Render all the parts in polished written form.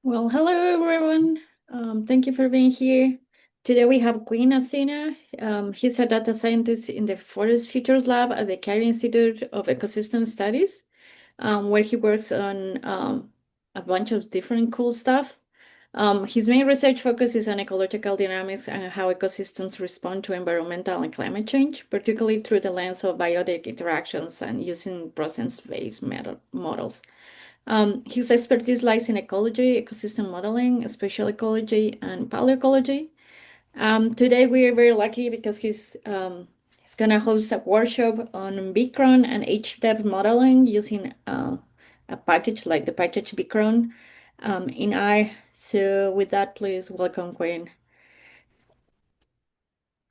Well, hello everyone. Thank you for being here. Today we have Queen Asina. He's a data scientist in the Forest Futures Lab at the Carey Institute of Ecosystem Studies, where he works on a bunch of different cool stuff. His main research focus is on ecological dynamics and how ecosystems respond to environmental and climate change, particularly through the lens of biotic interactions and using process-based models. His expertise lies in ecology, ecosystem modeling, spatial ecology, and paleoecology. Today we are very lucky because he's gonna host a workshop on Bchron and HDEP modeling using a package like the package Bchron in R. So with that, please welcome Quinn.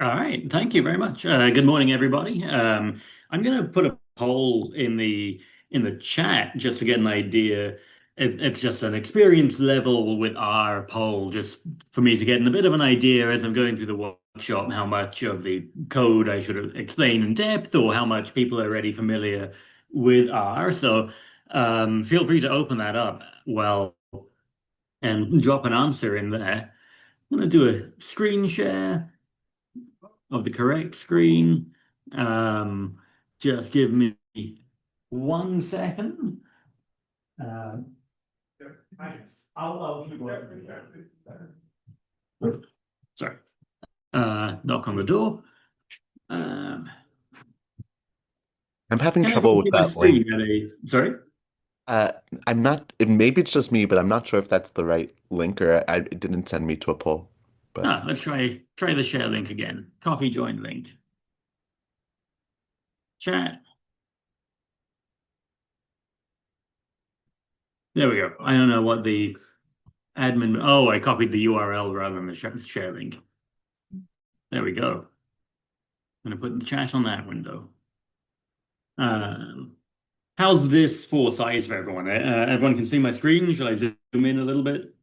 All right, thank you very much. Good morning, everybody. I'm going to put a poll in the chat just to get an idea. It's just an experience level with our poll, just for me to get a bit of an idea as I'm going through the workshop, how much of the code I should explain in depth, or how much people are already familiar with R. So feel free to open that up well and drop an answer in there. I'm going to do a screen share of the correct screen. Um, just give me 1 second. Uh, I'll keep working. Sorry. Knock on the door. Um, I'm having can everyone trouble with see my that link. screen sorry? Uh, I'm not, maybe it's just me, but I'm not sure if that's the right link or it didn't send me to a poll. But Let's try the share link again. Copy join link. Chat. There we go. I don't know what the admin. Oh, I copied the URL rather than the share link. There we go. I'm going to put the chat on that window. Um, how's this for size for everyone? Everyone can see my screen. Shall I zoom in a little bit?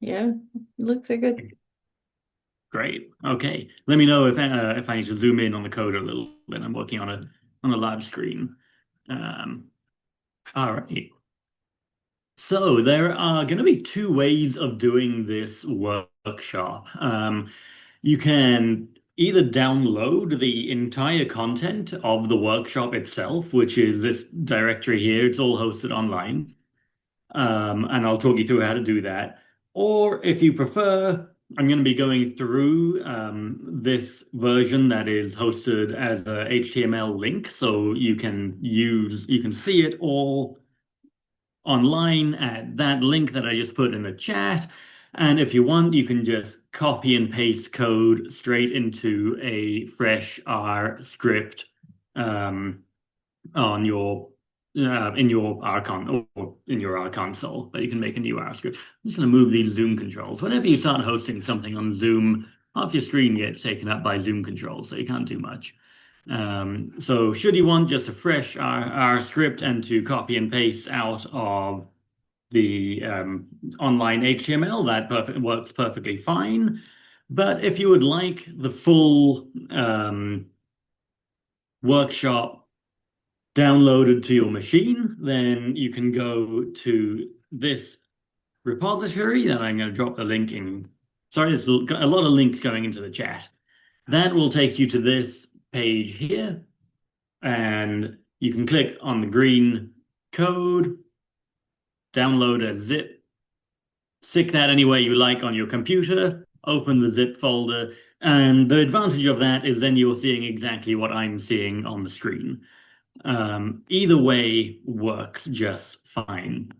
Yeah, looks like good. Great. Okay. Let me know if I need to zoom in on the code a little bit. I'm working on a large screen. Um, all right. So there are going to be two ways of doing this workshop. You can either download the entire content of the workshop itself, which is this directory here. It's all hosted online. And I'll talk you through how to do that. Or if you prefer, I'm going to be going through this version that is hosted as a HTML link, so you can see it all online at that link that I just put in the chat. And if you want, you can just copy and paste code straight into a fresh R script um, on your in your R con or in your R console, but you can make a new R script. I'm just going to move these Zoom controls. Whenever you start hosting something on Zoom, half your screen gets taken up by Zoom controls, so you can't do much. So should you want just a fresh R script and to copy and paste out of the online HTML, that works perfectly fine. But if you would like the full workshop downloaded to your machine, then you can go to this repository that I'm going to drop the link in. Sorry, there's a lot of links going into the chat. That will take you to this page here, and you can click on the green code, download a zip, stick that anywhere you like on your computer, open the zip folder, and the advantage of that is then you're seeing exactly what I'm seeing on the screen. Either way works just fine.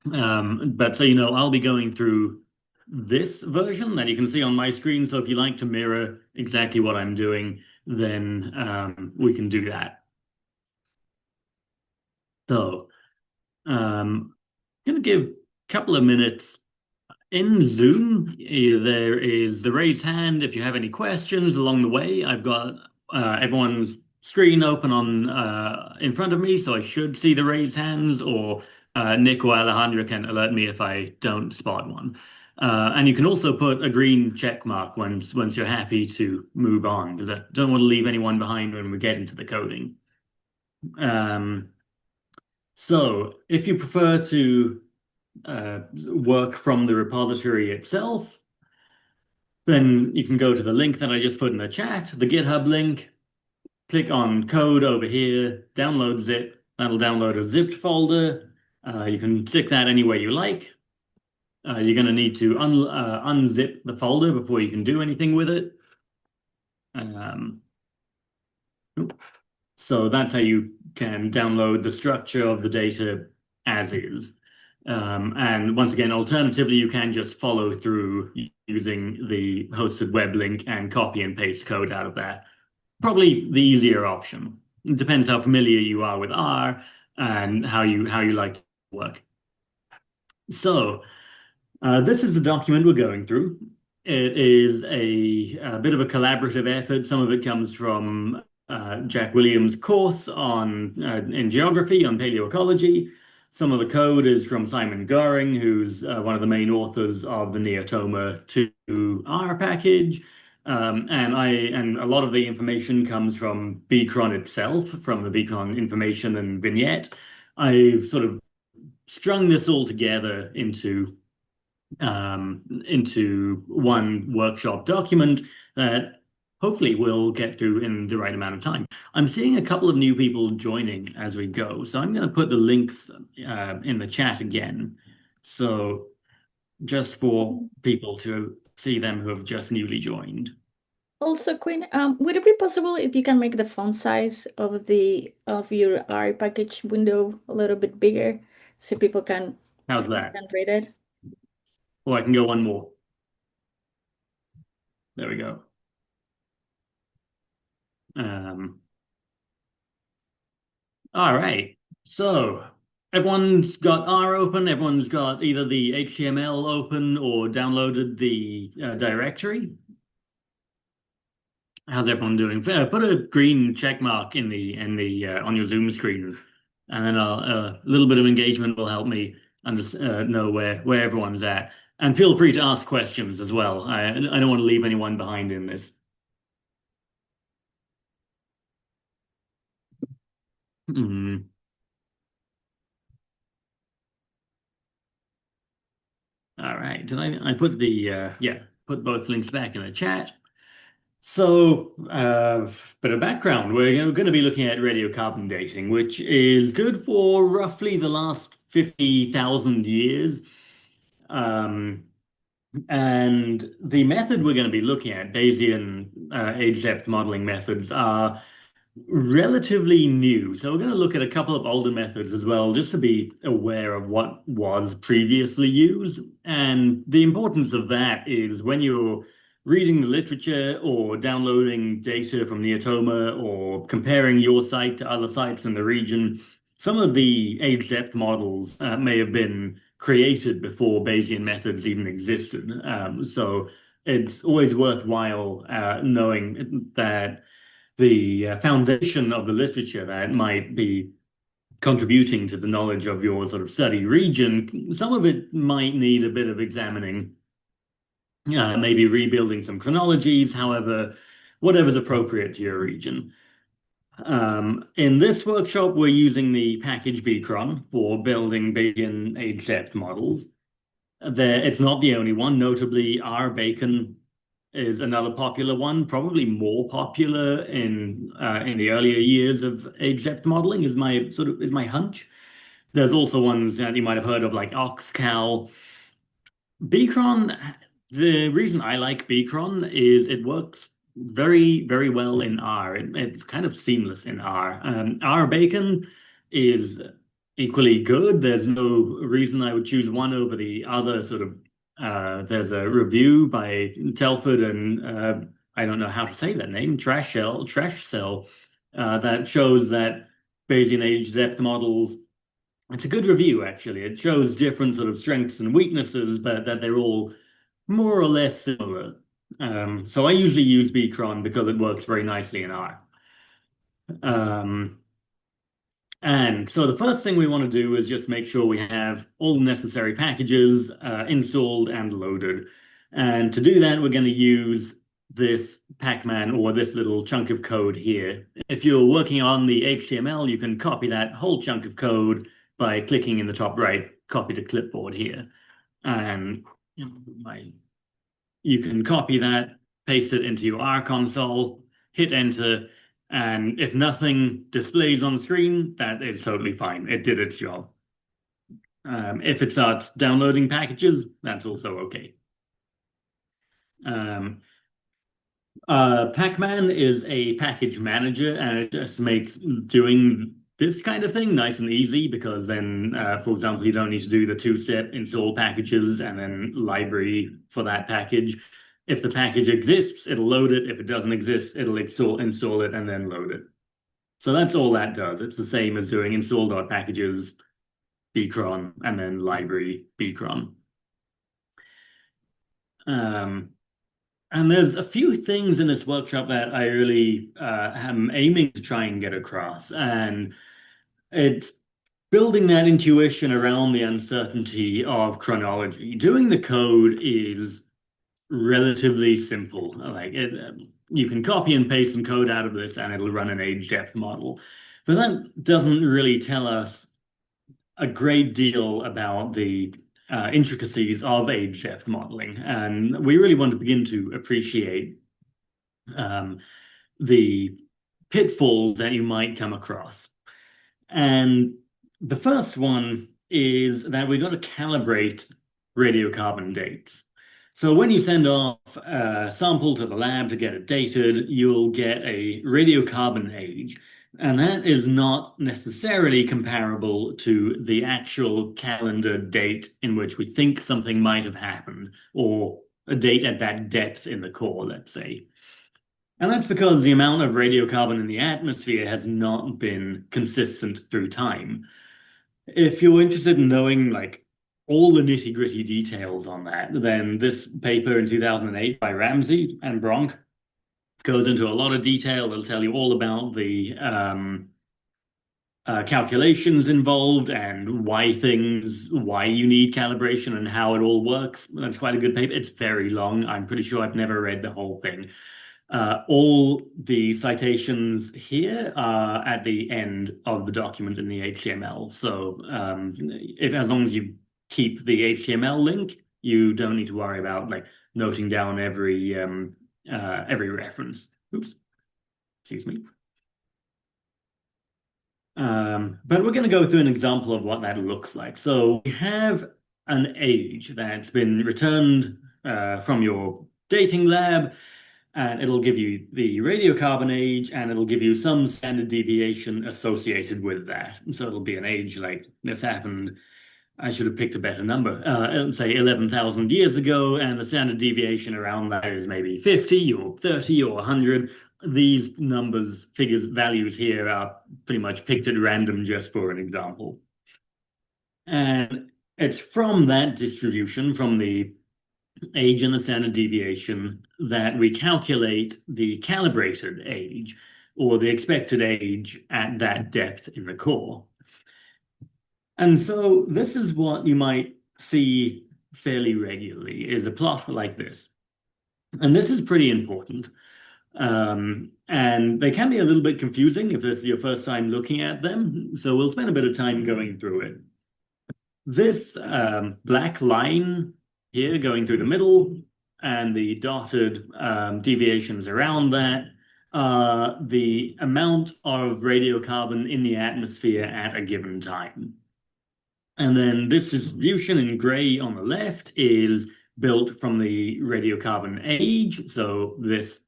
But so you know, I'll be going through this version that you can see on my screen. So if you like to mirror exactly what I'm doing, then we can do that. So gonna give a couple of minutes. In Zoom, there is the raise hand if you have any questions along the way. I've got everyone's screen open on in front of me, so I should see the raised hands, or Nick or Alejandra can alert me if I don't spot one. And you can also put a green check mark once you're happy to move on, because I don't want to leave anyone behind when we get into the coding. Um, So if you prefer to work from the repository itself, then you can go to the link that I just put in the chat, the GitHub link, click on code over here, download zip. That'll download a zipped folder. You can stick that anywhere you like. You're going to need to unzip the folder before you can do anything with it. So that's how you can download the structure of the data as is. And once again, alternatively, you can just follow through using the hosted web link and copy and paste code out of that. Probably the easier option. It depends how familiar you are with R and how you like to work. So this is the document we're going through. It is a bit of a collaborative effort. Some of it comes from Jack Williams' course in geography on paleoecology. Some of the code is from Simon Goring, who's one of the main authors of the Neotoma 2R package. And a lot of the information comes from Bchron itself, from the Bchron information and vignette. I've sort of strung this all together into one workshop document that hopefully we'll get through in the right amount of time. I'm seeing a couple of new people joining as we go, so I'm going to put the links in the chat again. So just for people to see them who have just newly joined. Also, Quinn, would it be possible if you can make the font size of your R package window a little bit bigger so people How's that? can read it? Oh, I can go one more. There we go. All right. So everyone's got R open. Everyone's got either the HTML open or downloaded the directory. How's everyone doing? Put a green check mark in the on your Zoom screen, and then a little bit of engagement will help me know where everyone's at. And feel free to ask questions as well. I don't want to leave anyone behind in this. All right. Did I put put both links back in the chat. So, bit of background. We're going to be looking at radiocarbon dating, which is good for roughly the last 50,000 years. And the method we're going to be looking at, Bayesian age depth modeling methods, are relatively new. So we're going to look at a couple of older methods as well, just to be aware of what was previously used. And the importance of that is when you're reading the literature or downloading data from Neotoma or comparing your site to other sites in the region, some of the age depth models may have been created before Bayesian methods even existed. So it's always worthwhile knowing that the foundation of the literature that might be contributing to the knowledge of your sort of study region, some of it might need a bit of examining, maybe rebuilding some chronologies, however, whatever's appropriate to your region. In this workshop, we're using the package Bchron for building Bayesian age depth models. It's not the only one, notably Bchron is another popular one, probably more popular in the earlier years of age depth modeling is my hunch. There's also ones that you might have heard of like Oxcal. Bchron, the reason I like Bchron is it works very, very well in R. It's kind of seamless in R. Bchron is equally good. There's no reason I would choose one over the other. There's a review by Telford and I don't know how to say that name, Trash Cell, that shows that Bayesian age depth models. It's a good review, actually. It shows different sort of strengths and weaknesses, but that they're all more or less similar. So I usually use Bchron because it works very nicely in R. And so the first thing we want to do is just make sure we have all the necessary packages installed and loaded. And to do that, we're going to use this Pacman or this little chunk of code here. If you're working on the HTML, you can copy that whole chunk of code by clicking in the top right, copy to clipboard here. And you can copy that, paste it into your R console, hit enter, and if nothing displays on the screen, that is totally fine. It did its job. If it starts downloading packages, that's also okay. Pacman is a package manager, and it just makes doing this kind of thing nice and easy because then, for example, you don't need to do the two-step install packages and then library for that package. If the package exists, it'll load it. If it doesn't exist, it'll install it and then load it. So that's all that does. It's the same as doing install.packages, Bchron, and then library Bchron. And there's a few things in this workshop that I really am aiming to try and get across. And it's building that intuition around the uncertainty of chronology. Doing the code is relatively simple. Like you can copy and paste some code out of this and it'll run an age depth model. But that doesn't really tell us a great deal about the intricacies of age depth modeling. And we really want to begin to appreciate the pitfalls that you might come across. And the first one is that we've got to calibrate radiocarbon dates. So when you send off a sample to the lab to get it dated, you'll get a radiocarbon age. And that is not necessarily comparable to the actual calendar date in which we think something might have happened, or a date at that depth in the core, let's say. And that's because the amount of radiocarbon in the atmosphere has not been consistent through time. If you're interested in knowing like all the nitty-gritty details on that, then this paper in 2008 by Ramsey and Bronk goes into a lot of detail. It'll tell you all about the calculations involved and why you need calibration and how it all works. That's quite a good paper. It's very long. I'm pretty sure I've never read the whole thing. All the citations here are at the end of the document in the HTML. So as long as you keep the HTML link, you don't need to worry about like noting down every reference. Oops, excuse me. But we're going to go through an example of what that looks like. So we have an age that's been returned from your dating lab, and it'll give you the radiocarbon age, and it'll give you some standard deviation associated with that. So it'll be an age like this happened. I should have picked a better number, say 11,000 years ago, and the standard deviation around that is maybe 50 or 30 or 100. These numbers, figures, values here are pretty much picked at random just for an example. And it's from that distribution, from the age and the standard deviation, that we calculate the calibrated age, or the expected age at that depth in the core. And so this is what you might see fairly regularly, is a plot like this. And this is pretty important. And they can be a little bit confusing if this is your first time looking at them. So we'll spend a bit of time going through it. This black line here going through the middle and the dotted deviations around that are the amount of radiocarbon in the atmosphere at a given time. And then this distribution in gray on the left is built from the radiocarbon age. So this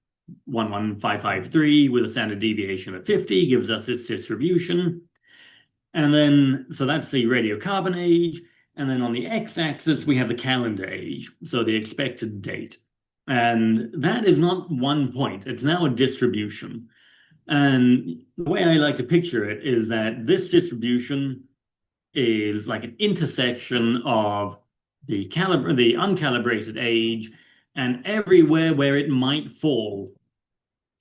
11553 with a standard deviation of 50 gives us this distribution. And then, so that's the radiocarbon age. And then on the x-axis, we have the calendar age, so the expected date. And that is not one point, it's now a distribution. And the way I like to picture it is that this distribution is like an intersection of the uncalibrated age and everywhere where it might fall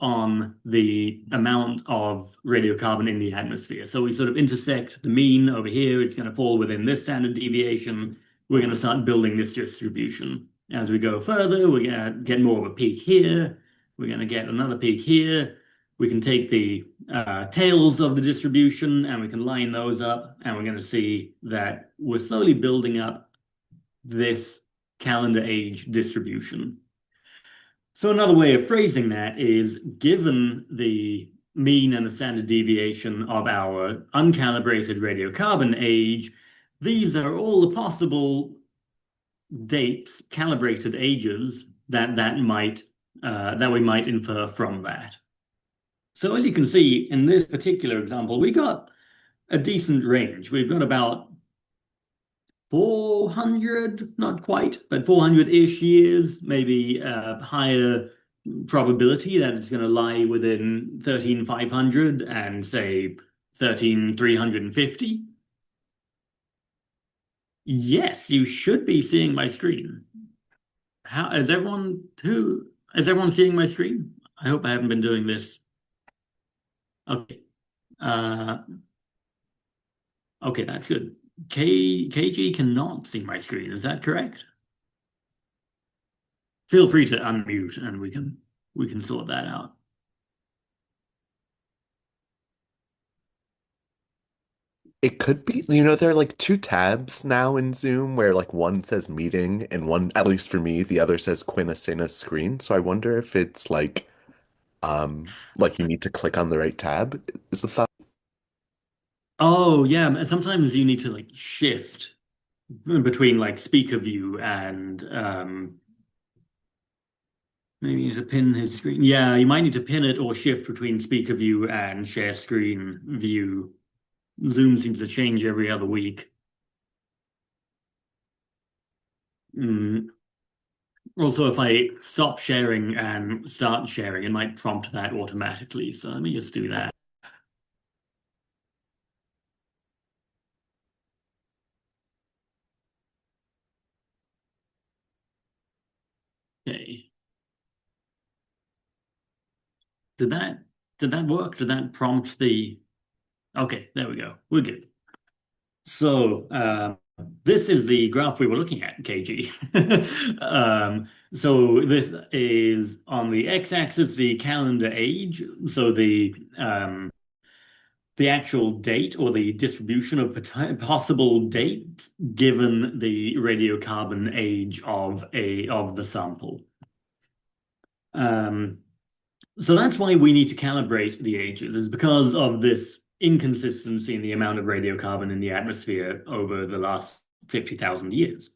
on the amount of radiocarbon in the atmosphere. So we sort of intersect the mean over here. It's going to fall within this standard deviation. We're going to start building this distribution. As we go further, we're going to get more of a peak here. We're going to get another peak here. we can take the tails of the distribution and we can line those up, and we're going to see that we're slowly building up this calendar age distribution. So another way of phrasing that is, given the mean and the standard deviation of our uncalibrated radiocarbon age, these are all the possible dates, calibrated ages that we might infer from that. So as you can see in this particular example, we got a decent range. We've got about 400, not quite, but 400-ish years, maybe a higher probability that it's going to lie within 13,500 and say 13,350. Yes, you should be seeing my screen. Is everyone seeing my screen? I hope I haven't been doing this. Okay. Okay, that's good. KG cannot see my screen. Is that correct? Feel free to unmute and we can sort that out. It could be, there are like two tabs now in Zoom where like one says meeting and one, at least for me, the other says Quinasena screen. So I wonder if it's like you need to click on the right tab. Is the thought? Oh yeah, sometimes you need to like shift between like speaker view and maybe you need to pin his screen. Yeah, you might need to pin it or shift between speaker view and share screen view. Zoom seems to change every other week. Also, if I stop sharing and start sharing, it might prompt that automatically. So let me just do that. Okay. Did that work? Did that prompt the... Okay, there we go. We're good. So this is the graph we were looking at, KG. So this is on the x-axis, the calendar age. So the actual date or the distribution of possible dates given the radiocarbon age of the sample. So that's why we need to calibrate the ages, is because of this inconsistency in the amount of radiocarbon in the atmosphere over the last 50,000 years.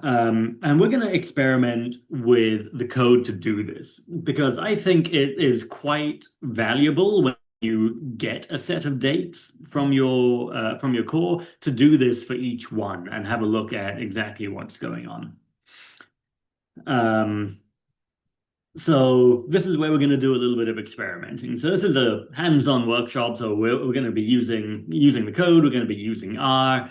And we're going to experiment with the code to do this, because I think it is quite valuable when you get a set of dates from your core to do this for each one and have a look at exactly what's going on. So this is where we're going to do a little bit of experimenting. So this is a hands-on workshop. So we're going to be using the code. We're going to be using R.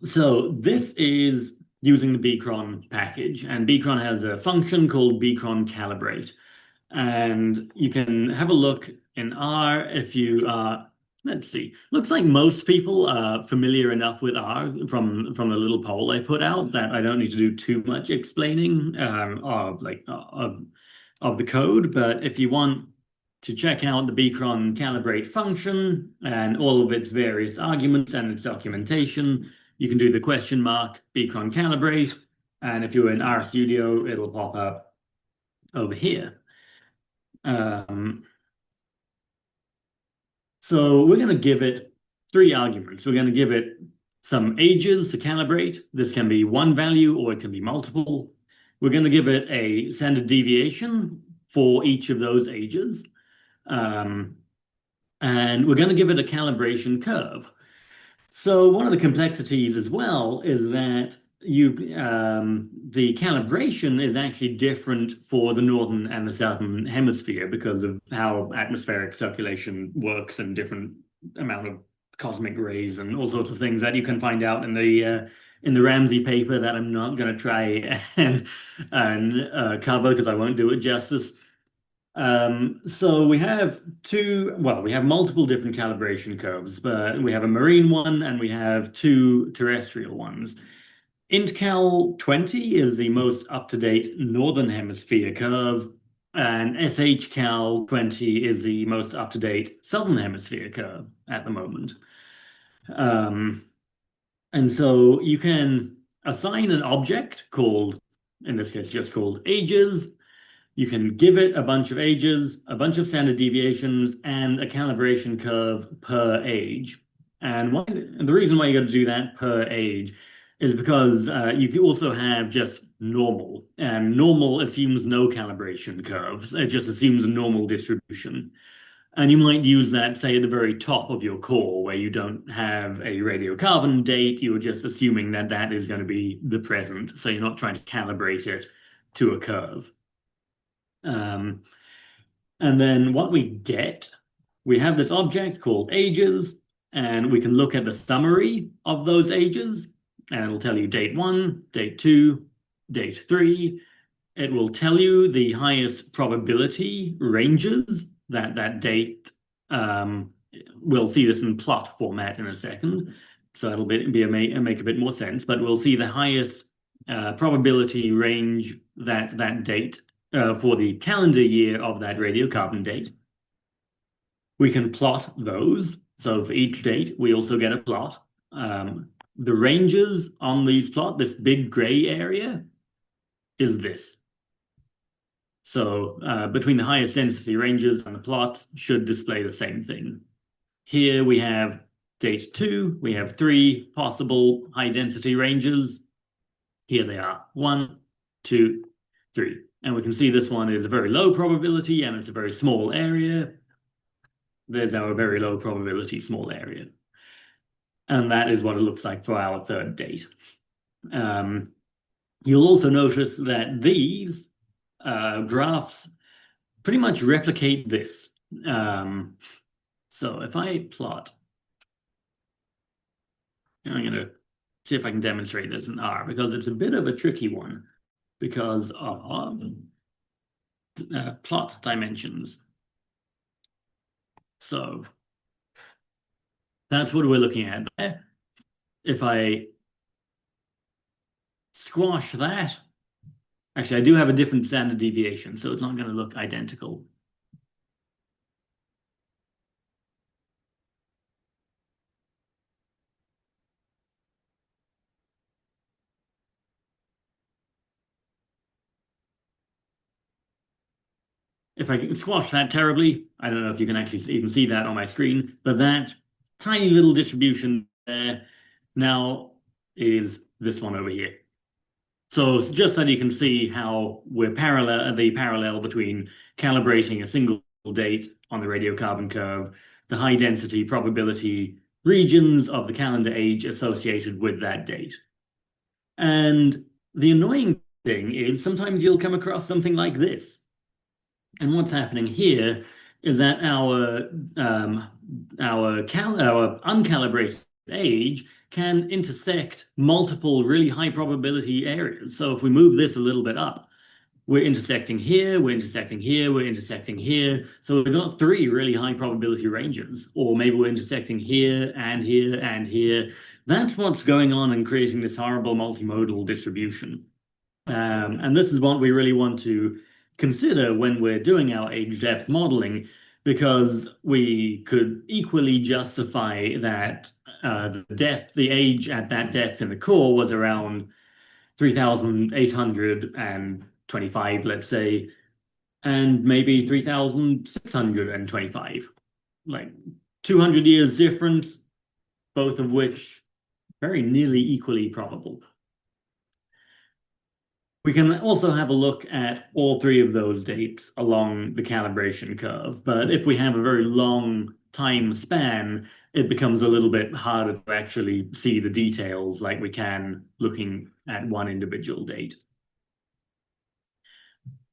So this is using the Bchron package, and Bchron has a function called Bchron calibrate. And you can have a look in R if you are, let's see. Looks like most people are familiar enough with R from the little poll I put out that I don't need to do too much explaining of the code. But if you want to check out the Bchron calibrate function and all of its various arguments and its documentation, you can do the question mark Bchron calibrate. And if you're in RStudio, it'll pop up over here. So we're going to give it 3 arguments. We're going to give it some ages to calibrate. This can be one value or it can be multiple. We're going to give it a standard deviation for each of those ages. And we're going to give it a calibration curve. So one of the complexities as well is that the calibration is actually different for the northern and the southern hemisphere because of how atmospheric circulation works and different amount of cosmic rays and all sorts of things that you can find out in the Ramsey paper that I'm not going to try and cover because I won't do it justice. So we have multiple different calibration curves, but we have a marine one and we have 2 terrestrial ones. IntCal 20 is the most up-to-date northern hemisphere curve, And SHCal 20 is the most up-to-date Southern Hemisphere curve at the moment. And so you can assign an object called, in this case, just called ages. You can give it a bunch of ages, a bunch of standard deviations, and a calibration curve per age. And the reason why you got to do that per age is because you can also have just normal, and normal assumes no calibration curves. It just assumes a normal distribution. And you might use that, say, at the very top of your core, where you don't have a radiocarbon date. You're just assuming that that is going to be the present. So you're not trying to calibrate it to a curve. And then what we get, we have this object called ages, and we can look at the summary of those ages, and it'll tell you date 1, date 2, date 3. It will tell you the highest probability ranges that date. We'll see this in plot format in a second, so it'll make a bit more sense. But we'll see the highest probability range that date for the calendar year of that radiocarbon date. We can plot those. So for each date, we also get a plot. The ranges on these plot, this big gray area, is this. So between the highest density ranges and the plots should display the same thing. Here we have date 2, we have 3 possible high density ranges. Here they are, 1, 2, 3. And we can see this one is a very low probability and it's a very small area. There's our very low probability small area. And that is what it looks like for our third date. You'll also notice that these graphs pretty much replicate this. So if I plot, I'm going to see if I can demonstrate this in R, because it's a bit of a tricky one because of plot dimensions. So that's what we're looking at there. If I squash that, actually, I do have a different standard deviation, so it's not going to look identical. If I can squash that terribly, I don't know if you can actually even see that on my screen, but that tiny little distribution there now is this one over here. So it's just that you can see how we're the parallel between calibrating a single date on the radiocarbon curve, the high density probability regions of the calendar age associated with that date. And the annoying thing is sometimes you'll come across something like this. And what's happening here is that our uncalibrated age can intersect multiple really high probability areas. So if we move this a little bit up, we're intersecting here, we're intersecting here, we're intersecting here. So we've got 3 really high probability ranges, or maybe we're intersecting here and here and here. That's what's going on and creating this horrible multimodal distribution. And this is what we really want to consider when we're doing our age depth modeling, because we could equally justify that the age at that depth in the core was around 3,825, let's say, and maybe 3,625, like 200 years difference, both of which very nearly equally probable. We can also have a look at all 3 of those dates along the calibration curve, but if we have a very long time span, it becomes a little bit harder to actually see the details like we can looking at one individual date.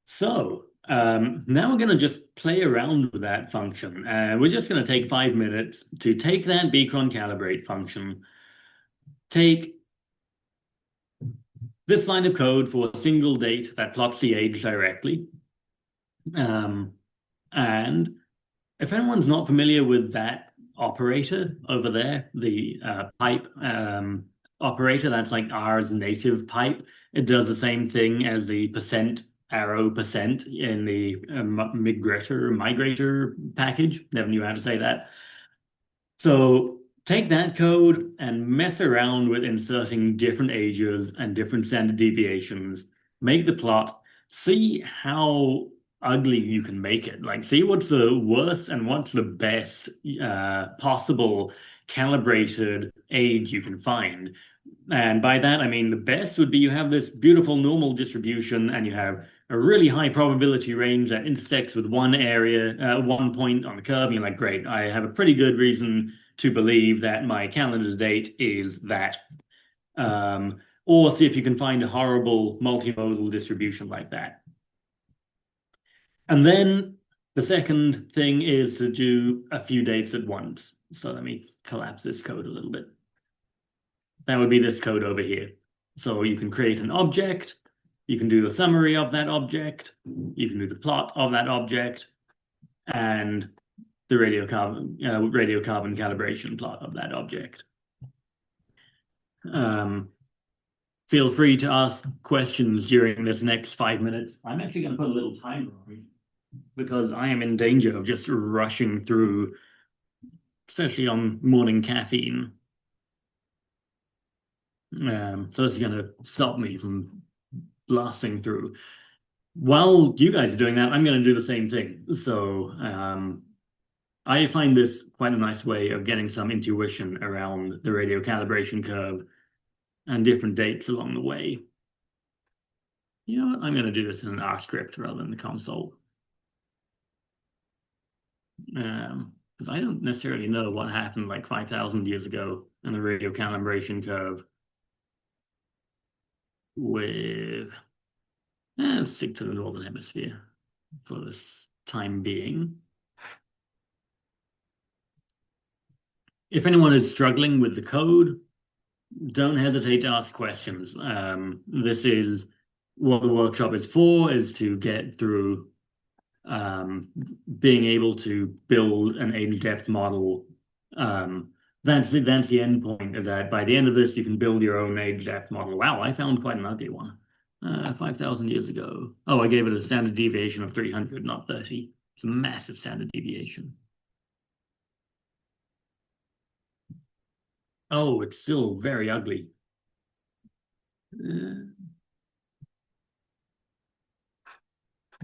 So now we're going to just play around with that function. We're just going to take 5 minutes to take that Bchron calibrate function, take this line of code for a single date that plots the age directly. And if anyone's not familiar with that operator over there, the pipe operator, that's like R's native pipe. It does the same thing as the percent arrow percent in the migrator package. Never knew how to say that. So take that code and mess around with inserting different ages and different standard deviations. Make the plot. See how ugly you can make it. Like, see what's the worst and what's the best possible calibrated age you can find. And by that, I mean the best would be you have this beautiful normal distribution and you have a really high probability range that intersects with one area, one point on the curve. And you're like, great, I have a pretty good reason to believe that my calendar date is that. Or see if you can find a horrible multimodal distribution like that. And then the second thing is to do a few dates at once. So let me collapse this code a little bit. That would be this code over here. So you can create an object, you can do the summary of that object, you can do the plot of that object, and the radiocarbon calibration plot of that object. Feel free to ask questions during this next 5 minutes. I'm actually going to put a little timer on it because I am in danger of just rushing through, especially on morning caffeine. So this is going to stop me from blasting through. While you guys are doing that, I'm going to do the same thing. So I find this quite a nice way of getting some intuition around the radio calibration curve and different dates along the way. You know what? I'm going to do this in an R script rather than the console. Because I don't necessarily know what happened like 5,000 years ago in the radio calibration curve with, let's stick to the Northern Hemisphere for this time being. If anyone is struggling with the code, don't hesitate to ask questions. This is what the workshop is for, is to get through being able to build an age depth model. That's the end point, is that by the end of this, you can build your own age depth model. Wow, I found quite an ugly one. 5,000 years ago. Oh, I gave it a standard deviation of 300, not 30. It's a massive standard deviation. Oh, it's still very ugly. It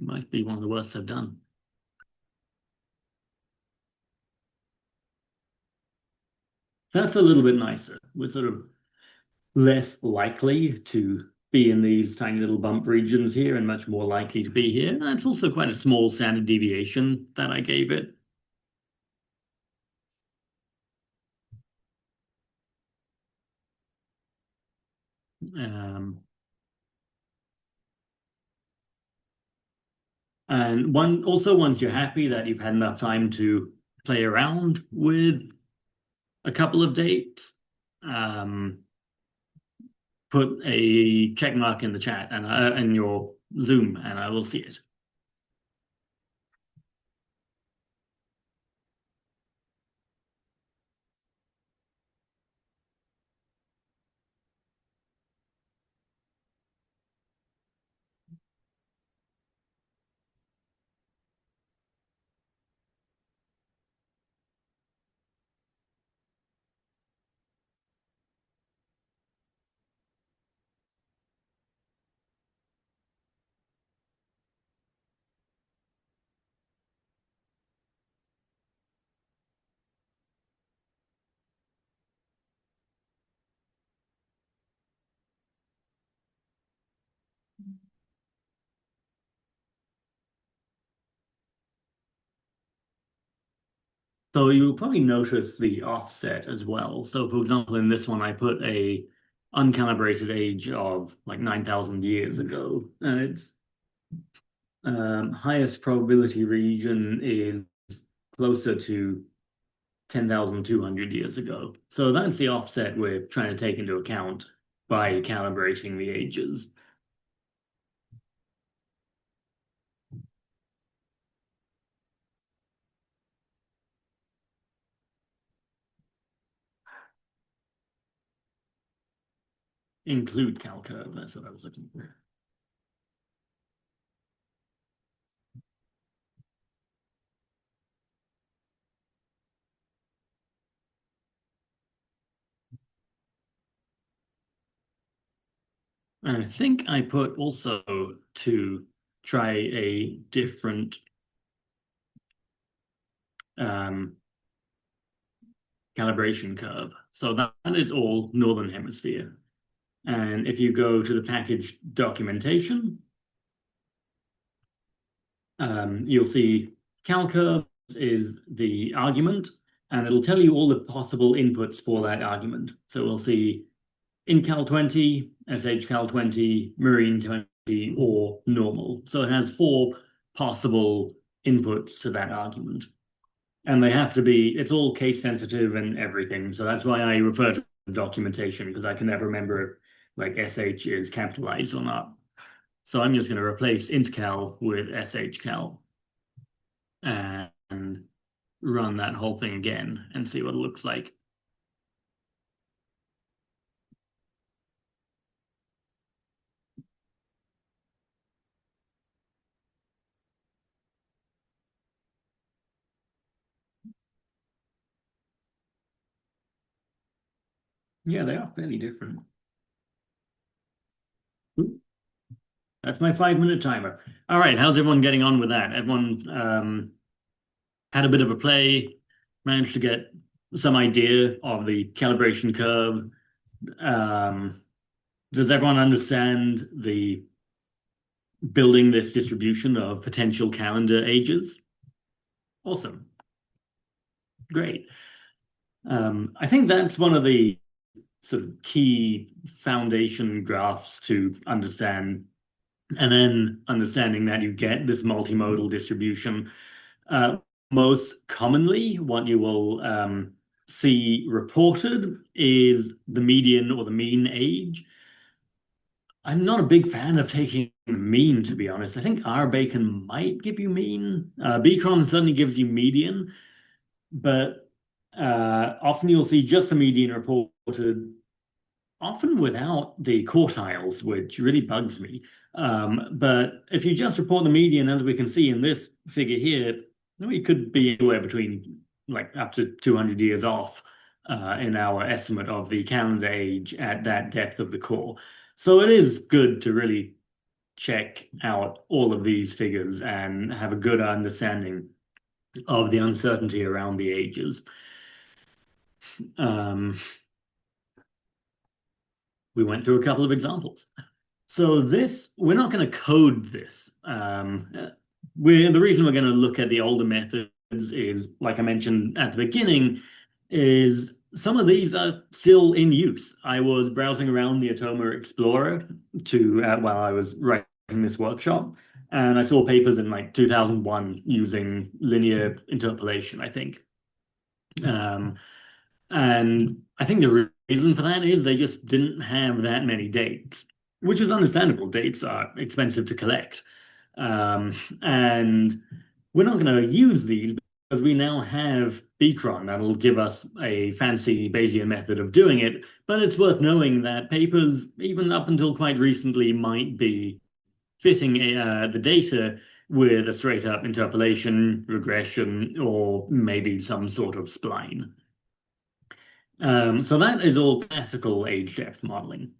might be one of the worst I've done. That's a little bit nicer. We're sort of less likely to be in these tiny little bump regions here and much more likely to be here. That's also quite a small standard deviation that I gave it. And once you're happy that you've had enough time to play around with a couple of dates, put a check mark in the chat and in your Zoom, and I will see it. So you'll probably notice the offset as well. So for example, in this one, I put a uncalibrated age of like 9,000 years ago, and its highest probability region is closer to 10,200 years ago. So that's the offset we're trying to take into account by calibrating the ages. Include CalCurve, that's what I was looking for. And I think I put also to try a different calibration curve. So that is all Northern Hemisphere. And if you go to the package documentation, you'll see cal curve is the argument, and it'll tell you all the possible inputs for that argument. So we'll see in cal 20, SH cal 20, marine 20, or normal. So it has four possible inputs to that argument. And they have to be, it's all case sensitive and everything. So that's why I refer to the documentation, because I can never remember if like SH is capitalized or not. So I'm just going to replace intcal with shcal and run that whole thing again and see what it looks like. Yeah, they are fairly different. Ooh, that's my 5-minute timer. All right, how's everyone getting on with that? Everyone had a bit of a play, managed to get some idea of the calibration curve. Does everyone understand the building this distribution of potential calendar ages? Awesome. Great. I think that's one of the sort of key foundation graphs to understand, and then understanding that you get this multimodal distribution. Most commonly, what you will see reported is the median or the mean age. I'm not a big fan of taking the mean, to be honest. I think R Bacon might give you mean. Bchron certainly gives you median, but often you'll see just the median reported, often without the quartiles, which really bugs me. But if you just report the median, as we can see in this figure here, we could be anywhere between like up to 200 years off in our estimate of the calendar age at that depth of the core. So it is good to really check out all of these figures and have a good understanding of the uncertainty around the ages. We went through a couple of examples. So this, we're not going to code this. The reason we're going to look at the older methods is, like I mentioned at the beginning, is some of these are still in use. I was browsing around the Neotoma Explorer while I was writing this workshop, and I saw papers in like 2001 using linear interpolation, I think. And I think the reason for that is they just didn't have that many dates, which is understandable. Dates are expensive to collect. And we're not going to use these because we now have Bchron that'll give us a fancy Bayesian method of doing it. But it's worth knowing that papers, even up until quite recently, might be fitting the data with a straight up interpolation, regression, or maybe some sort of spline. So that is all classical age depth modeling.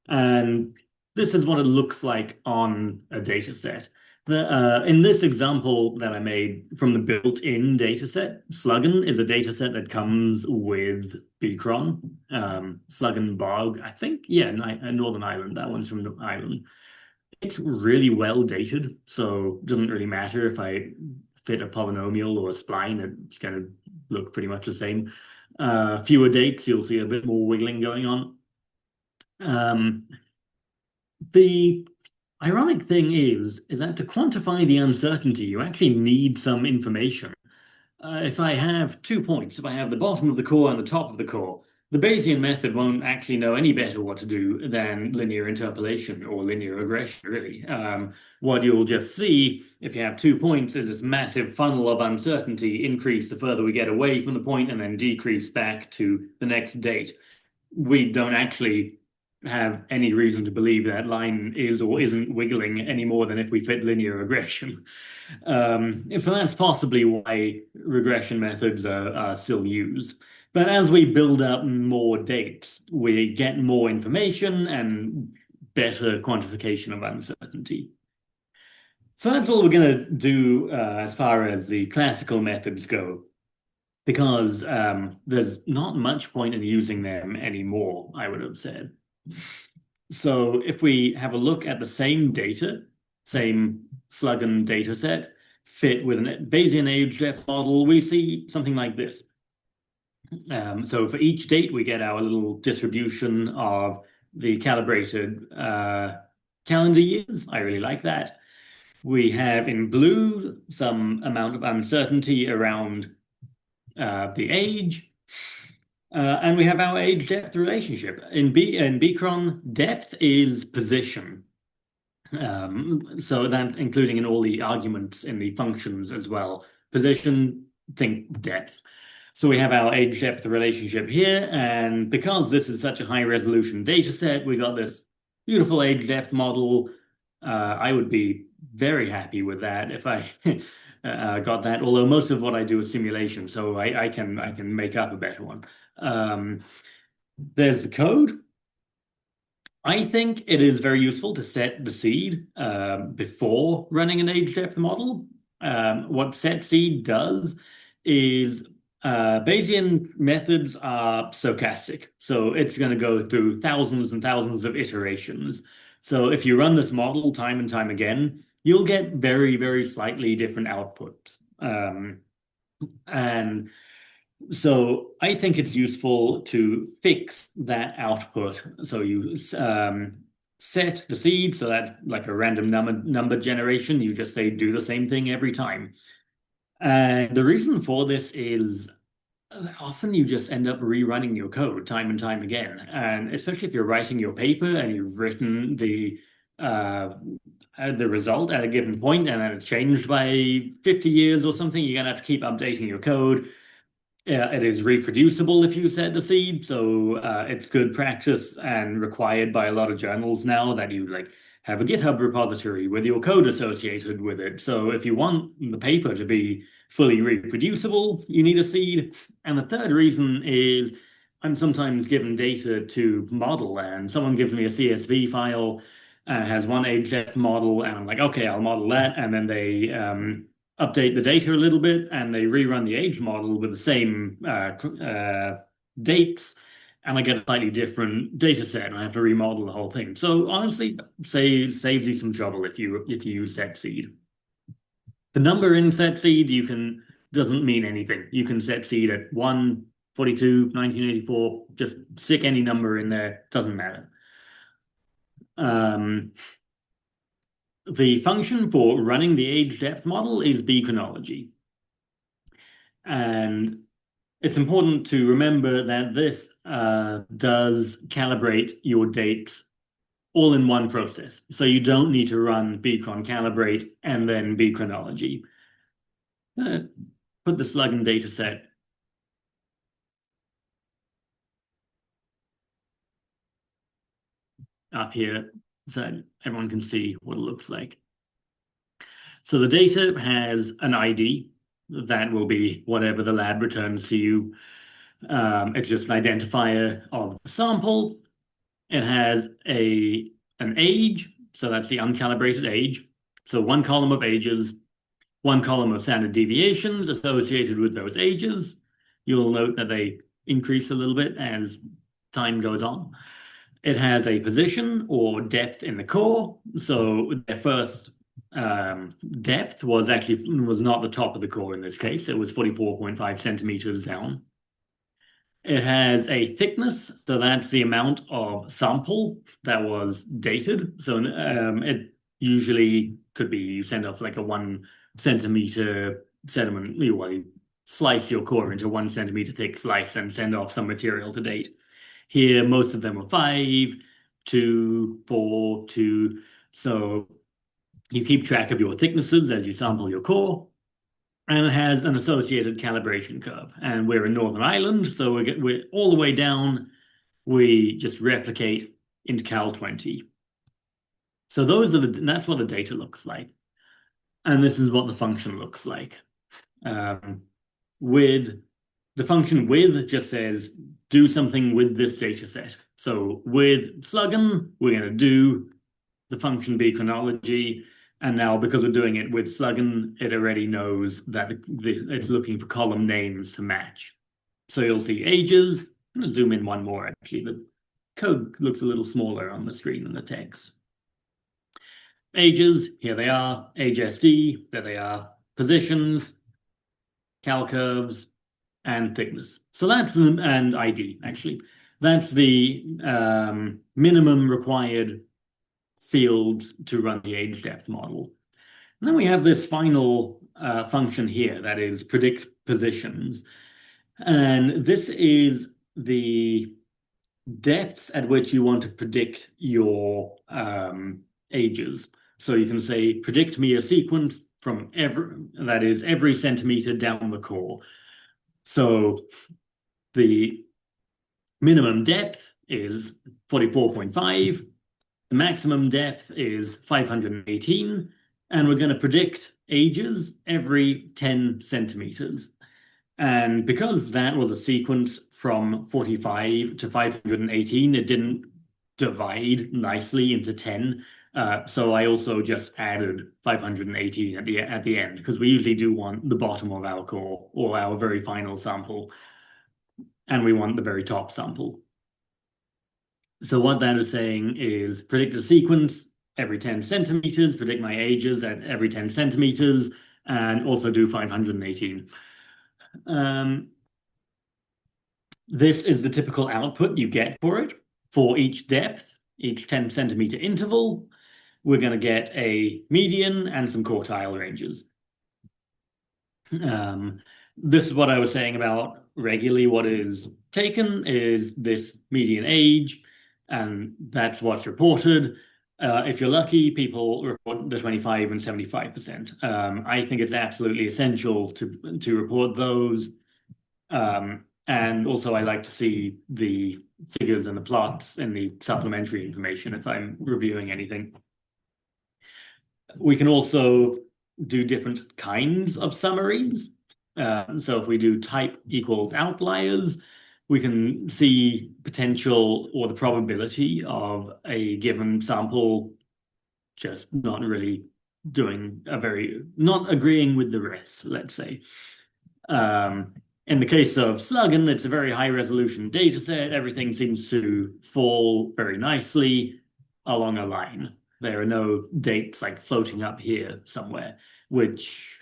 And this is what it looks like on a data set. In this example that I made from the built-in data set, Sluggen is a data set that comes with Bchron, Sluggen Bog, I think. Yeah, Northern Ireland. That one's from Ireland. It's really well dated, so it doesn't really matter if I fit a polynomial or a spline, it's going to look pretty much the same. Fewer dates, you'll see a bit more wiggling going on. The ironic thing is that to quantify the uncertainty, you actually need some information. If I have 2 points, if I have the bottom of the core and the top of the core, the Bayesian method won't actually know any better what to do than linear interpolation or linear regression, really. What you'll just see, if you have 2 points, is this massive funnel of uncertainty increase the further we get away from the point and then decrease back to the next date. We don't actually have any reason to believe that line is or isn't wiggling any more than if we fit linear regression. So that's possibly why regression methods are still used. But as we build up more dates, we get more information, and better quantification of uncertainty. So that's all we're going to do as far as the classical methods go, because there's not much point in using them anymore, I would have said. So if we have a look at the same data, same Sluggan data set, fit with a Bayesian age depth model, we see something like this. So for each date, we get our little distribution of the calibrated calendar years. I really like that. We have in blue some amount of uncertainty around the age. And we have our age-depth relationship. In Bchron, depth is position. So that including in all the arguments in the functions as well. Position, think depth. So we have our age-depth relationship here, and because this is such a high-resolution data set, we got this beautiful age-depth model. I would be very happy with that if I got that, although most of what I do is simulation, so I can make up a better one. There's the code. I think it is very useful to set the seed before running an age depth model. What set seed does is Bayesian methods are stochastic, so it's going to go through thousands and thousands of iterations. So if you run this model time and time again, you'll get very, very slightly different outputs. And so I think it's useful to fix that output. So you set the seed, so that's like a random number generation. You just say do the same thing every time. And the reason for this is often you just end up rerunning your code time and time again. And especially if you're writing your paper and you've written the result at a given point and then it's changed by 50 years or something, you're gonna have to keep updating your code. It is reproducible if you set the seed, so it's good practice and required by a lot of journals now that you like have a GitHub repository with your code associated with it. So if you want the paper to be fully reproducible, you need a seed. And the third reason is I'm sometimes given data to model, and someone gives me a CSV file has one age depth model, and I'm like, okay, I'll model that, and then they update the data a little bit, and they rerun the age model with the same dates, and I get a slightly different data set, and I have to remodel the whole thing. So honestly, saves you some trouble if you use set seed. The number in set seed doesn't mean anything. You can set seed at 1, 42, 1984, just stick any number in there, doesn't matter. The function for running the age depth model is bchronology. And it's important to remember that this does calibrate your dates all in one process. So you don't need to run Bchron calibrate and then bchronology. Put the Sluggan data set up here so everyone can see what it looks like. So the data has an ID that will be whatever the lab returns to you. It's just an identifier of the sample. It has an age, so that's the uncalibrated age. So one column of ages, one column of standard deviations associated with those ages. You'll note that they increase a little bit as time goes on. It has a position or depth in the core. So the first depth was not the top of the core in this case. It was 44.5 centimeters down. It has a thickness, so that's the amount of sample that was dated. So it usually could be you send off like a 1 centimeter sediment. You slice your core into 1 centimeter thick slice and send off some material to date. Here, most of them are 5, 2, 4, 2. So you keep track of your thicknesses as you sample your core. And it has an associated calibration curve. And we're in Northern Ireland, so we're all the way down. We just replicate into Cal 20. So that's what the data looks like. And this is what the function looks like. With the function with just says, do something with this data set. So with Sluggin, we're going to do the function bchronology. And now, because we're doing it with Sluggin, it already knows that it's looking for column names to match. So you'll see ages. I'm going to zoom in one more, actually. The code looks a little smaller on the screen than the text. Ages, here they are. Age SD, there they are. Positions, cal curves, and thickness. So that's and ID, actually. That's the minimum required fields to run the age depth model. And then we have this final function here that is predict positions. And this is the depths at which you want to predict your ages. So you can say, predict me a sequence from every centimeter down the core. So the minimum depth is 44.5. The maximum depth is 518. And we're going to predict ages every 10 centimeters. And because that was a sequence from 45 to 518, it didn't divide nicely into 10. So I also just added 518 at the end, because we usually do want the bottom of our core or our very final sample, and we want the very top sample. So what that is saying is predict a sequence every 10 centimeters, predict my ages at every 10 centimeters, and also do 518. This is the typical output you get for it. For each depth, each 10 centimeter interval, we're going to get a median and some quartile ranges. This is what I was saying about regularly what is taken is this median age, and that's what's reported. If you're lucky, people report the 25 and 75%. I think it's absolutely essential to report those. And also I like to see the figures and the plots and the supplementary information if I'm reviewing anything. We can also do different kinds of summaries. So if we do type equals outliers, we can see potential or the probability of a given sample just not really not agreeing with the rest, let's say. In the case of Sluggin, it's a very high resolution data set. Everything seems to fall very nicely along a line. There are no dates like floating up here somewhere, which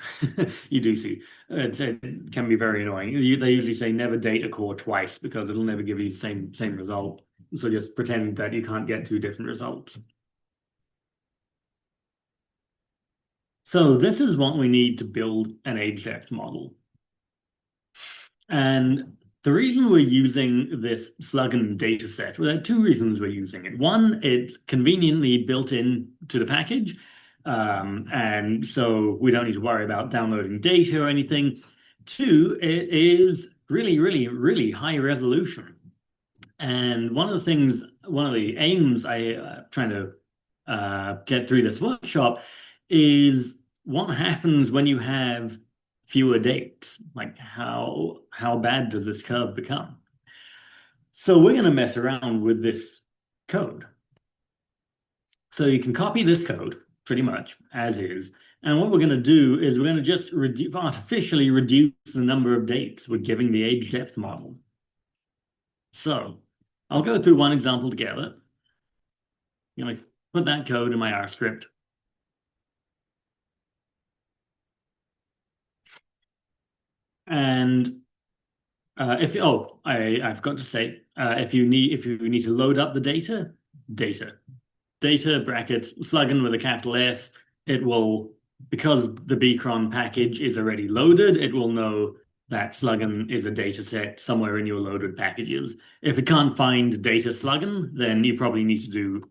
you do see. It can be very annoying. They usually say never date a core twice because it'll never give you the same result. So just pretend that you can't get two different results. So this is what we need to build an age depth model. And the reason we're using this Sluggin dataset, well, there are two reasons we're using it. One, it's conveniently built in to the package, and so we don't need to worry about downloading data or anything. Two, it is really, really, really high resolution. And one of the aims I trying to get through this workshop is what happens when you have fewer dates. Like how bad does this curve become? So we're going to mess around with this code. So you can copy this code pretty much as is. And what we're going to do is we're going to just artificially reduce the number of dates we're giving the age depth model. So I'll go through one example together. I'm going to put that code in my R script. And I forgot to say, if you need to load up the data brackets Sluggin with a capital S, it will, because the Bchron package is already loaded, it will know that Sluggin is a data set somewhere in your loaded packages. If it can't find data Sluggin, then you probably need to do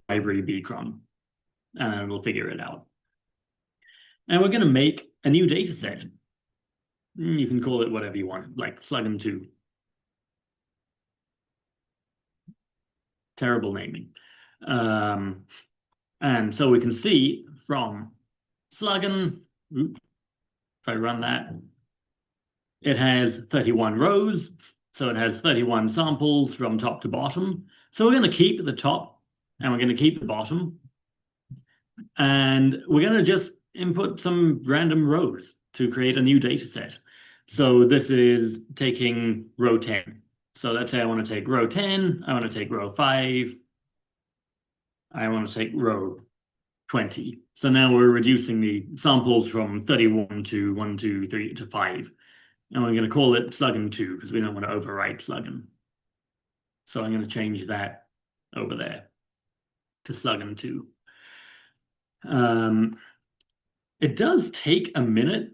library Bchron, and it'll figure it out. And we're going to make a new data set. You can call it whatever you want, like Sluggin2. Terrible naming. And so we can see from Sluggin, if I run that, it has 31 rows. So it has 31 samples from top to bottom. So we're going to keep the top and we're going to keep the bottom. And we're going to just input some random rows to create a new data set. So this is taking row 10. So let's say I want to take row 10, I want to take row 5, I want to take row 20. So now we're reducing the samples from 31 to 1, 2, 3 to 5. And we're going to call it sluggen2 because we don't want to overwrite sluggen. So I'm going to change that over there to sluggen2. It does take a minute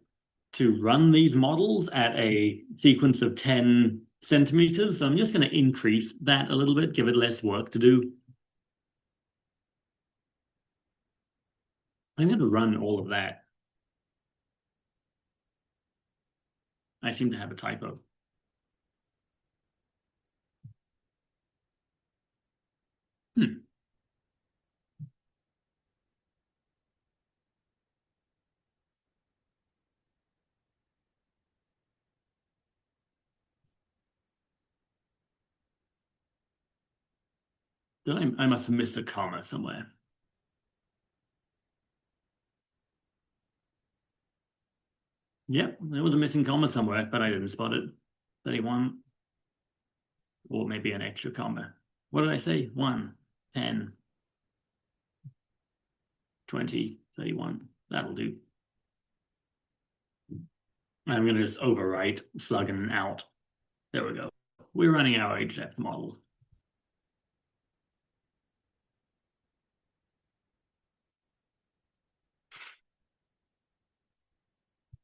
to run these models at a sequence of 10 centimeters. So I'm just going to increase that a little bit, give it less work to do. I'm going to run all of that. I seem to have a typo. I must have missed a comma somewhere. Yep, there was a missing comma somewhere, but I didn't spot it. 31, or maybe an extra comma. What did I say? 1, 10, 20, 31. That'll do. I'm going to just overwrite sluggen out. There we go. We're running our age depth model.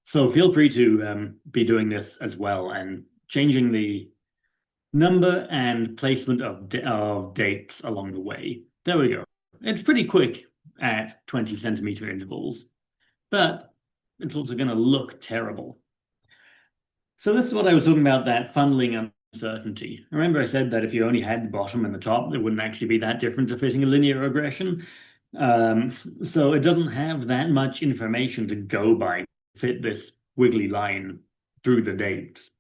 So feel free to be doing this as well and changing the number and placement of dates along the way. There we go. It's pretty quick at 20 centimeter intervals, but it's also going to look terrible. So this is what I was talking about, that funneling uncertainty. Remember I said that if you only had the bottom and the top, it wouldn't actually be that different to fitting a linear regression. So it doesn't have that much information to go by to fit this wiggly line through the dates.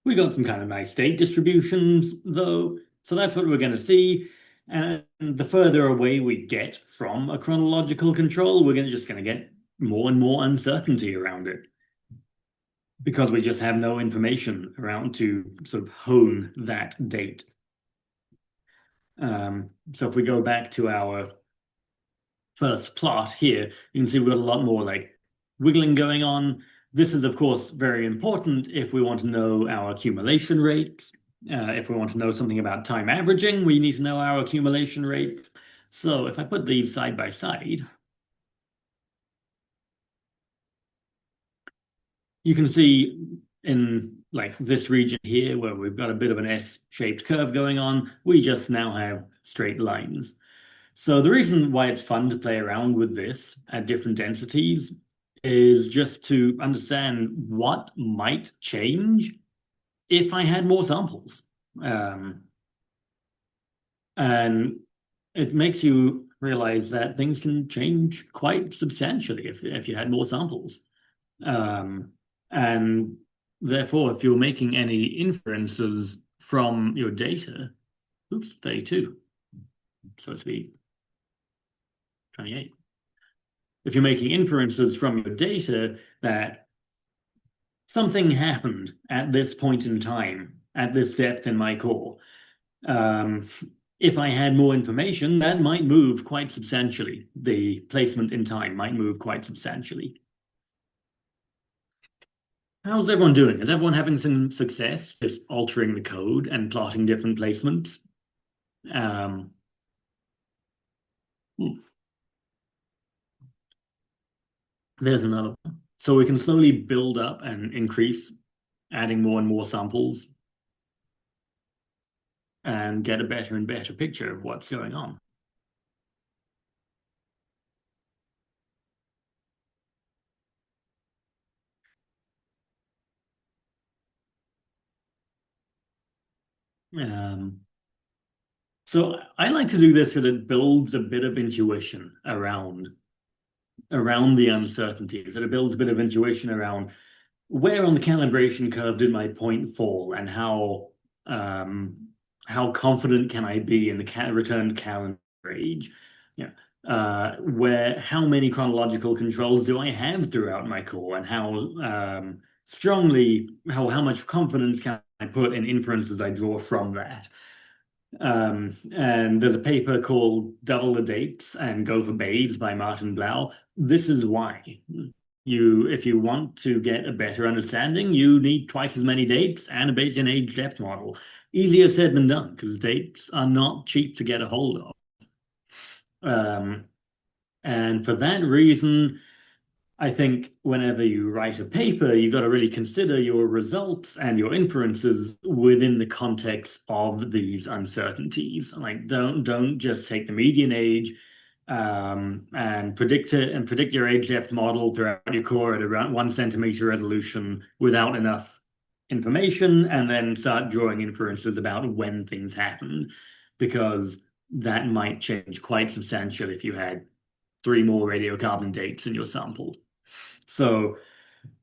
We got some kind of nice date distributions though, so that's what we're going to see. And the further away we get from a chronological control, we're just going to get more and more uncertainty around it, because we just have no information around to sort of hone that date. So if we go back to our first plot here, you can see we've got a lot more like wiggling going on. This is, of course, very important if we want to know our accumulation rates. If we want to know something about time averaging, we need to know our accumulation rate. So if I put these side by side, you can see in like this region here where we've got a bit of an S-shaped curve going on, we just now have straight lines. So the reason why it's fun to play around with this at different densities is just to understand what might change if I had more samples. And it makes you realize that things can change quite substantially if you had more samples. And therefore, if you're making any inferences from your data, oops, 32, so it's be 28. If you're making inferences from your data that something happened at this point in time, at this depth in my core, if I had more information, that might move quite substantially. The placement in time might move quite substantially. How's everyone doing? Is everyone having some success just altering the code and plotting different placements? There's another one. So we can slowly build up and increase, adding more and more samples, and get a better and better picture of what's going on. So I like to do this because it builds a bit of intuition around the uncertainties. It builds a bit of intuition around where on the calibration curve did my point fall, and how confident can I be in the returned calendar age? Yeah. Where how many chronological controls do I have throughout my core, and how much confidence can I put in inferences I draw from that? And there's a paper called Double the Dates and Go for Bayes by Martin Blau. This is why. If you want to get a better understanding, you need twice as many dates and a Bayesian age depth model. Easier said than done, because dates are not cheap to get a hold of. And for that reason, I think whenever you write a paper, you got to really consider your results and your inferences within the context of these uncertainties. Like, don't just take the median age and predict your age depth model throughout your core at around 1 centimeter resolution without enough information, and then start drawing inferences about when things happened, because that might change quite substantially if you had 3 more radiocarbon dates in your sample. So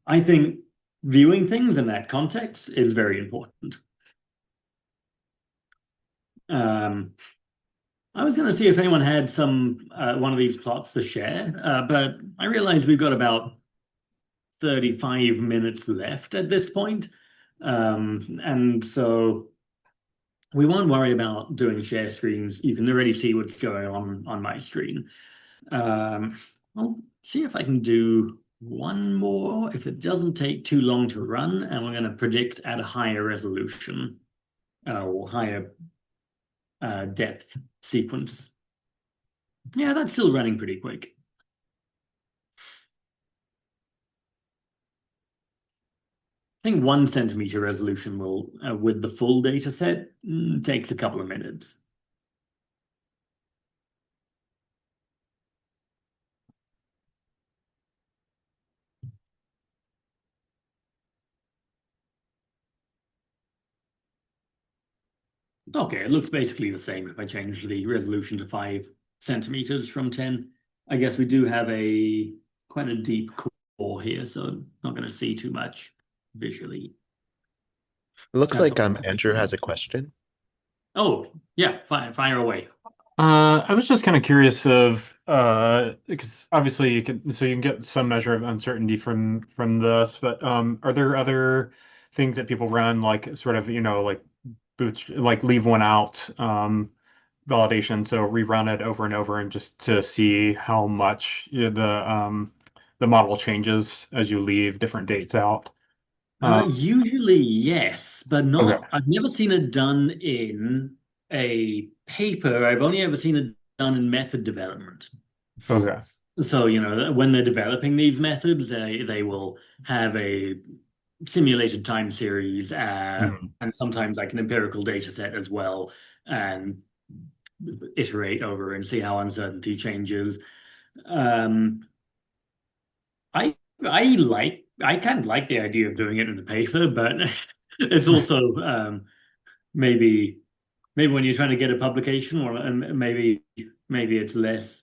I think viewing things in that context is very important. I was going to see if anyone had one of these plots to share, but I realize we've got about 35 minutes left at this point. And so we won't worry about doing share screens. You can already see what's going on my screen. I'll see if I can do one more if it doesn't take too long to run, and we're going to predict at a higher resolution or higher depth sequence. Yeah, that's still running pretty quick. I think 1 centimeter resolution will, with the full data set, takes a couple of minutes. Okay, it looks basically the same if I change the resolution to 5 centimeters from 10. I guess we do have quite a deep core here, so I'm not going to see too much visually. It looks That's like Andrew has a question. Oh, yeah, fire away. I was just kind of curious because obviously you can get some measure of uncertainty from this, but are there other things that people run like sort of, like like leave one out validation, so rerun it over and over and just to see how much the model changes as you leave different dates out? Usually, yes, but Okay. I've never seen it done in a paper. I've only ever seen it done in method development. Okay. So, when they're developing these methods, they will have a simulated time series Mhm. and sometimes like an empirical data set as well, and iterate over and see how uncertainty changes. I I kind of like the idea of doing it in the paper, but it's also maybe when you're trying to get a publication, or maybe it's less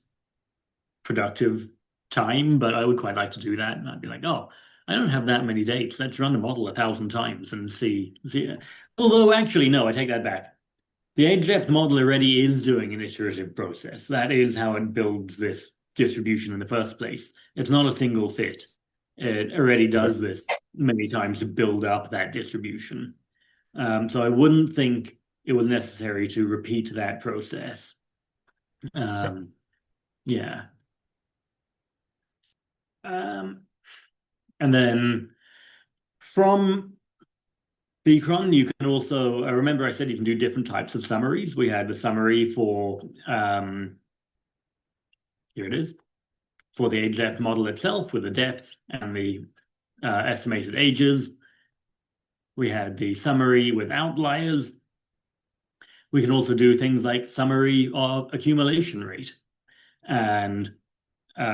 productive time, but I would quite like to do that. And I'd be like, oh, I don't have that many dates. Let's run the model 1,000 times and see. Although actually, no, I take that back. The age depth model already is doing an iterative process. That is how it builds this distribution in the first place. It's not a single fit. It already does this many times to build up that distribution. So I wouldn't think it was necessary to repeat that process. Yeah. And then from Bchron, you can also, remember I said you can do different types of summaries. We had the summary for, here it is, for the age depth model itself with the depth and the estimated ages. We had the summary with outliers. We can also do things like summary of accumulation rate. And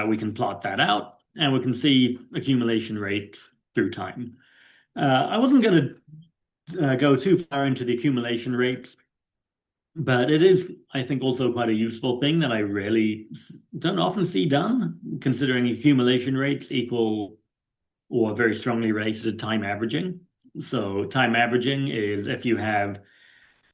we can plot that out, and we can see accumulation rates through time. I wasn't going to go too far into the accumulation rates, but it is, I think, also quite a useful thing that I really don't often see done, considering accumulation rates equal or very strongly related to time averaging. So time averaging is if you have,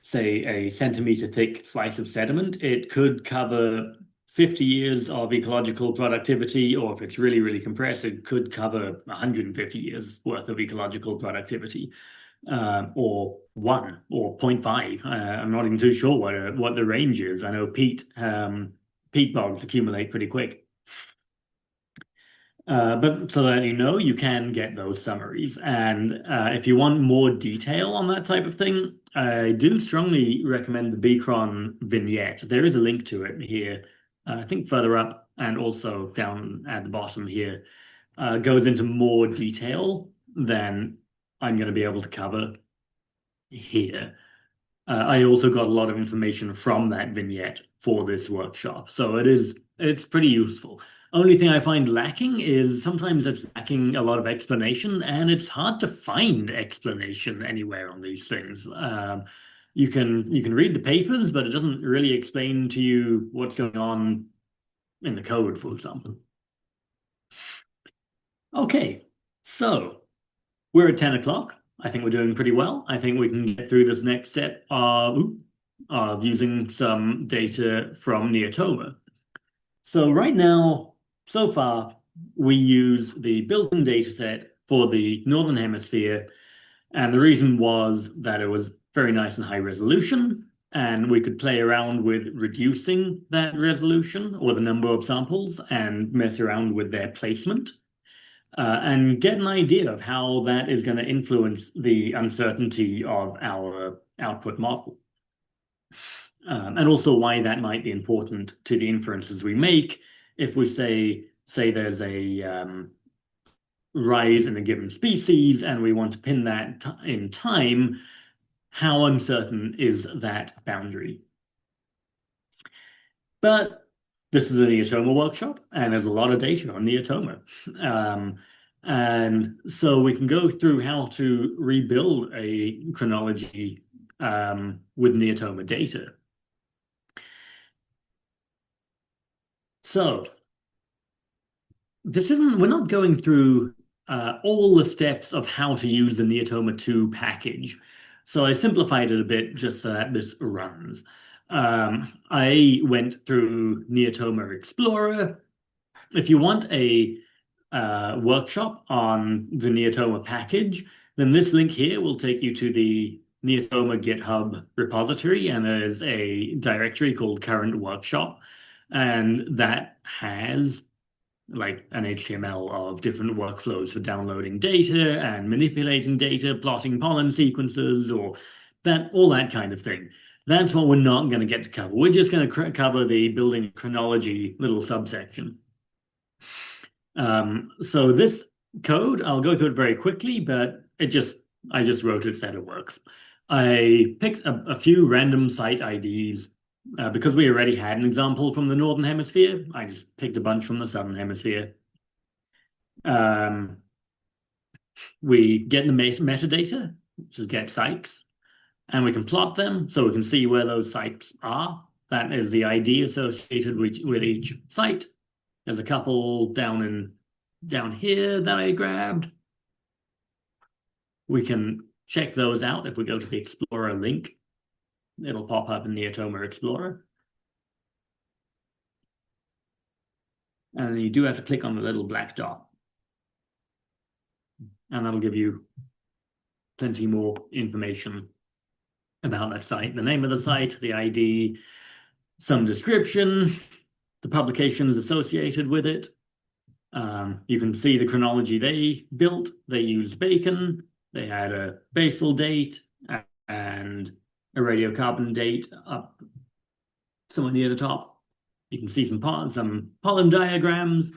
say, a centimeter thick slice of sediment, it could cover 50 years of ecological productivity, or if it's really, really compressed, it could cover 150 years worth of ecological productivity, or 1 or 0.5. I'm not even too sure what the range is. I know peat bogs accumulate pretty quick. But so that you know, you can get those summaries. And if you want more detail on that type of thing, I do strongly recommend the Bchron vignette. There is a link to it here, I think further up and also down at the bottom here. Goes into more detail than I'm going to be able to cover here. I also got a lot of information from that vignette for this workshop, so it's pretty useful. Only thing I find lacking is sometimes it's lacking a lot of explanation, and it's hard to find explanation anywhere on these things. You can read the papers, but it doesn't really explain to you what's going on in the code, for example. Okay, so we're at 10 o'clock. I think we're doing pretty well. I think we can get through this next step of using some data from Neotoma. So right now, so far, we use the built-in dataset for the Northern Hemisphere, and the reason was that it was very nice and high resolution, and we could play around with reducing that resolution or the number of samples and mess around with their placement. And get an idea of how that is going to influence the uncertainty of our output model. And also why that might be important to the inferences we make if we say there's a rise in a given species and we want to pin that in time, how uncertain is that boundary? But this is a Neotoma workshop, and there's a lot of data on Neotoma. And so we can go through how to rebuild a chronology with Neotoma data. So we're not going through all the steps of how to use the Neotoma 2 package. So I simplified it a bit just so that this runs. I went through Neotoma Explorer. If you want a workshop on the Neotoma package, then this link here will take you to the Neotoma GitHub repository, and there's a directory called current workshop, and that has like an HTML of different workflows for downloading data and manipulating data, plotting pollen sequences, or all that kind of thing. That's what we're not going to get to cover. We're just going to cover the building chronology little subsection. So this code, I'll go through it very quickly, but I just wrote it so that it works. I picked a few random site IDs because we already had an example from the Northern Hemisphere. I just picked a bunch from the Southern Hemisphere. We get the metadata, which is get sites, and we can plot them so we can see where those sites are. That is the ID associated with each site. There's a couple down here that I grabbed. We can check those out if we go to the Explorer link. It'll pop up in Neotoma Explorer. And you do have to click on the little black dot. And that'll give you plenty more information about that site. The name of the site, the ID, some description, the publications associated with it. You can see the chronology they built. They used Bacon. They had a basal date and a radiocarbon date up somewhere near the top. You can see some pollen diagrams.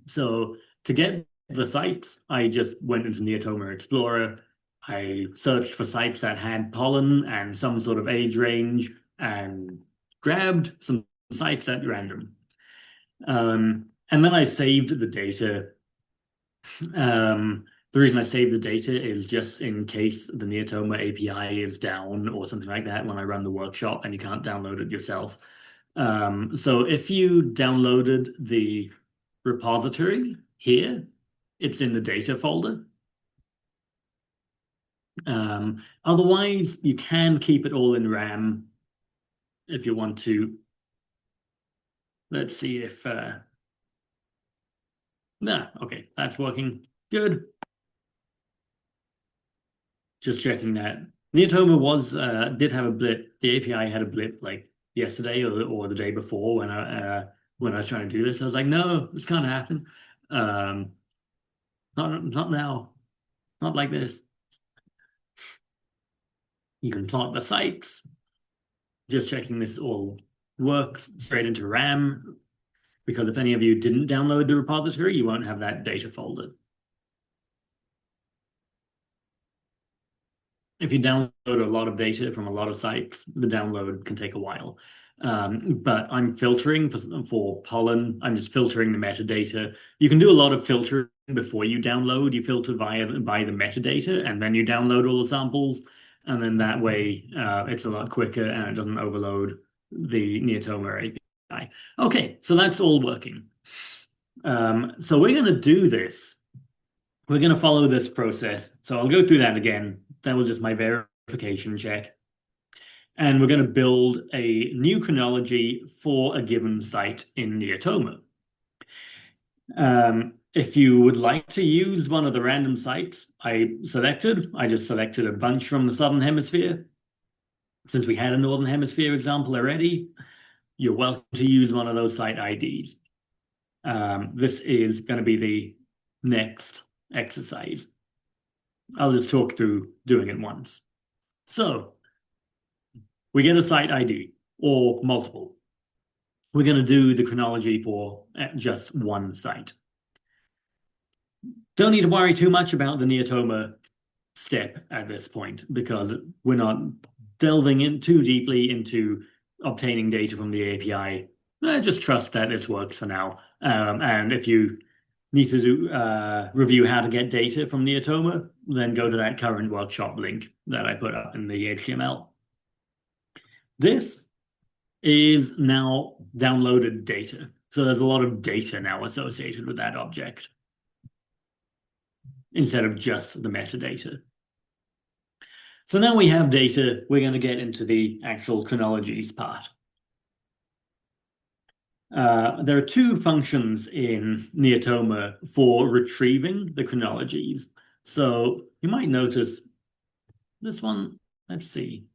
So to get the sites, I just went into Neotoma Explorer. I searched for sites that had pollen and some sort of age range and grabbed some sites at random. And then I saved the data. The reason I saved the data is just in case the Neotoma API is down or something like that when I run the workshop and you can't download it yourself. So if you downloaded the repository here, it's in the data folder. Otherwise, you can keep it all in RAM if you want to. Let's see if okay, that's working. Good. Just checking that. Neotoma did have a blip. The API had a blip like yesterday or the day before when I was trying to do this. I was like, no, this can't happen. Not now. Not like this. You can plot the sites. Just checking this all works straight into RAM, because if any of you didn't download the repository, you won't have that data folder. If you download a lot of data from a lot of sites, the download can take a while. But I'm filtering for pollen. I'm just filtering the metadata. You can do a lot of filtering before you download. You filter by the metadata, and then you download all the samples. And then that way, it's a lot quicker and it doesn't overload the Neotoma API. Okay, so that's all working. So we're going to do this. We're going to follow this process. So I'll go through that again. That was just my verification check. And we're going to build a new chronology for a given site in Neotoma. If you would like to use one of the random sites I just selected a bunch from the Southern Hemisphere. Since we had a Northern Hemisphere example already, you're welcome to use one of those site IDs. This is going to be the next exercise. I'll just talk through doing it once. So we get a site ID or multiple. We're going to do the chronology for just one site. Don't need to worry too much about the Neotoma step at this point, because we're not delving in too deeply into obtaining data from the API. Just trust that this works for now. And if you need to review how to get data from Neotoma, then go to that current workshop link that I put up in the HTML. This is now downloaded data. So there's a lot of data now associated with that object, instead of just the metadata. So now we have data, we're going to get into the actual chronologies part. There are two functions in Neotoma for retrieving the chronologies. So you might notice this one. Let's see.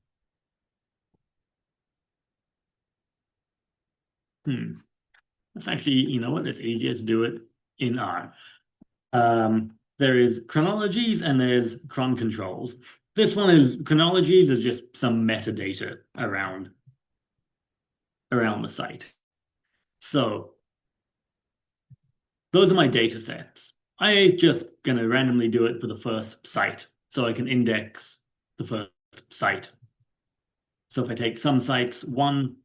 That's actually, you know what? It's easier to do it in R. There is chronologies and there's cron controls. This one is chronologies is just some metadata around the site. So those are my data sets. I'm just going to randomly do it for the first site, so I can index the first site. So if I take some sites 1,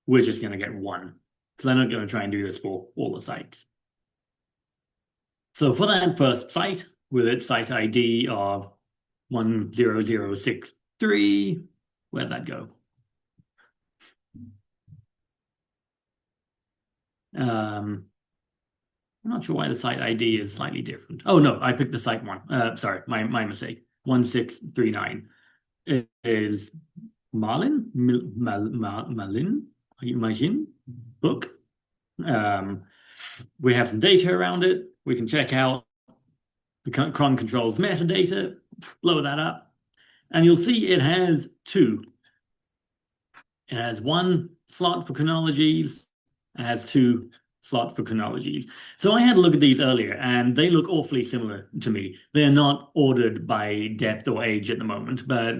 we're just going to get 1, because I'm not going to try and do this for all the sites. So for that first site, with its site ID of 10063, where'd that go? I'm not sure why the site ID is slightly different. Oh no, I picked the site one. Sorry, my mistake. 1639. It is Malin book. We have some data around it. We can check out the cron controls metadata, blow that up, and you'll see it has 2. It has 1 slot for chronologies. It has 2 slots for chronologies. So I had a look at these earlier, and they look awfully similar to me. They're not ordered by depth or age at the moment, but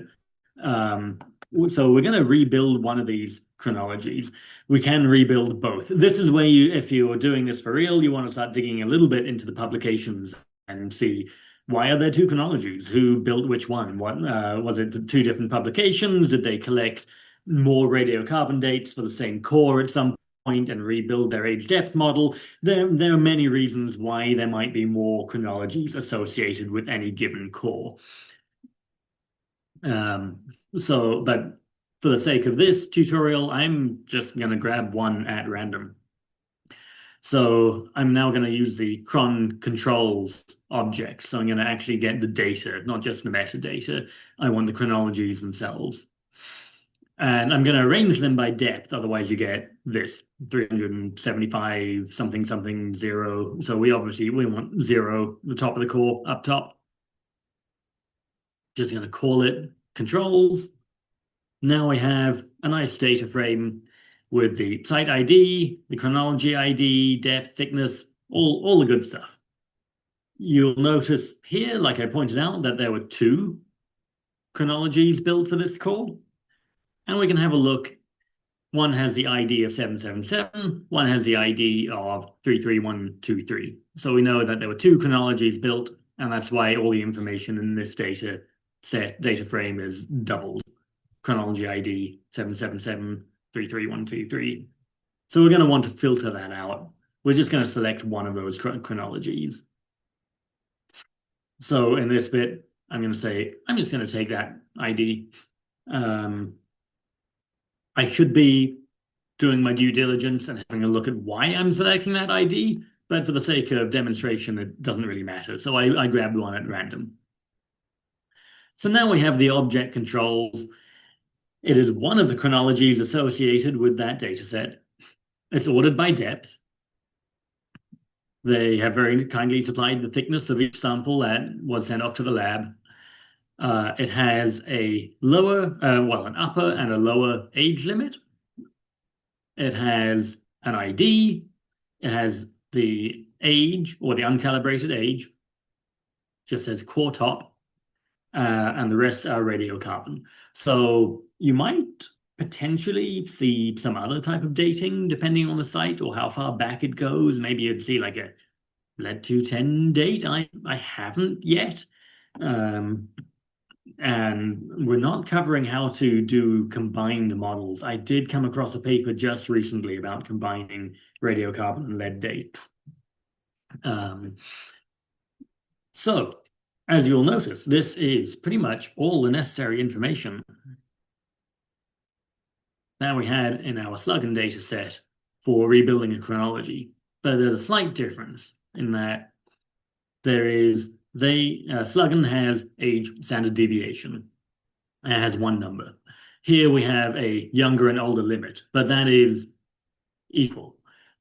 so we're going to rebuild one of these chronologies. We can rebuild both. This is where if you're doing this for real, you want to start digging a little bit into the publications and see, why are there 2 chronologies? Who built which one? What was it 2 different publications? Did they collect more radiocarbon dates for the same core at some point and rebuild their age depth model? There are many reasons why there might be more chronologies associated with any given core. But for the sake of this tutorial, I'm just going to grab one at random. So I'm now going to use the cron controls object. So I'm going to actually get the data, not just the metadata. I want the chronologies themselves. And I'm going to arrange them by depth. Otherwise, you get this 375 something something 0. So we want 0, the top of the core up top. Just going to call it controls. Now we have a nice data frame with the site ID, the chronology ID, depth, thickness, all the good stuff. You'll notice here, like I pointed out, that there were 2 chronologies built for this core. And we can have a look. One has the ID of 777, one has the ID of 33123. So we know that there were 2 chronologies built, and that's why all the information in this data frame is doubled. Chronology ID 777 33123. So we're going to want to filter that out. We're just going to select one of those chronologies. So in this bit, I'm going to say, I'm just going to take that ID. I should be doing my due diligence and having a look at why I'm selecting that ID, but for the sake of demonstration, it doesn't really matter. So I grabbed one at random. So now we have the object controls. It is one of the chronologies associated with that dataset. It's ordered by depth. They have very kindly supplied the thickness of each sample that was sent off to the lab. It has a lower, an upper and a lower age limit. It has an ID. It has the age, or the uncalibrated age, just says core top, and the rest are radiocarbon. So you might potentially see some other type of dating depending on the site or how far back it goes. Maybe you'd see like a lead-210 date. I haven't yet. And we're not covering how to do combined models. I did come across a paper just recently about combining radiocarbon and lead dates. So, as you'll notice, this is pretty much all the necessary information that we had in our Sluggan data set for rebuilding a chronology. But there's a slight difference in that Sluggan has age standard deviation. It has one number. Here we have a younger and older limit, but that is equal.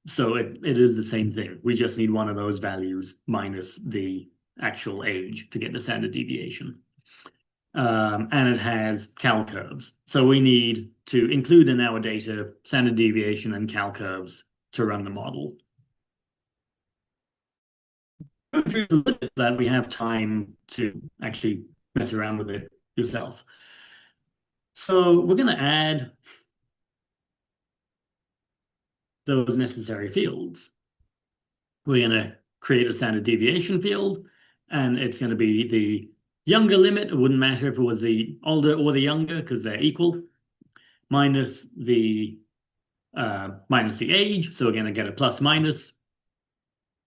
So it is the same thing. We just need one of those values minus the actual age to get the standard deviation. And it has cal curves. So we need to include in our data standard deviation and cal curves to run the model. That we have time to actually mess around with it yourself. So we're going to add those necessary fields. We're going to create a standard deviation field, and it's going to be the younger limit. It wouldn't matter if it was the older or the younger because they're equal, minus the age. So we're going to get a plus minus.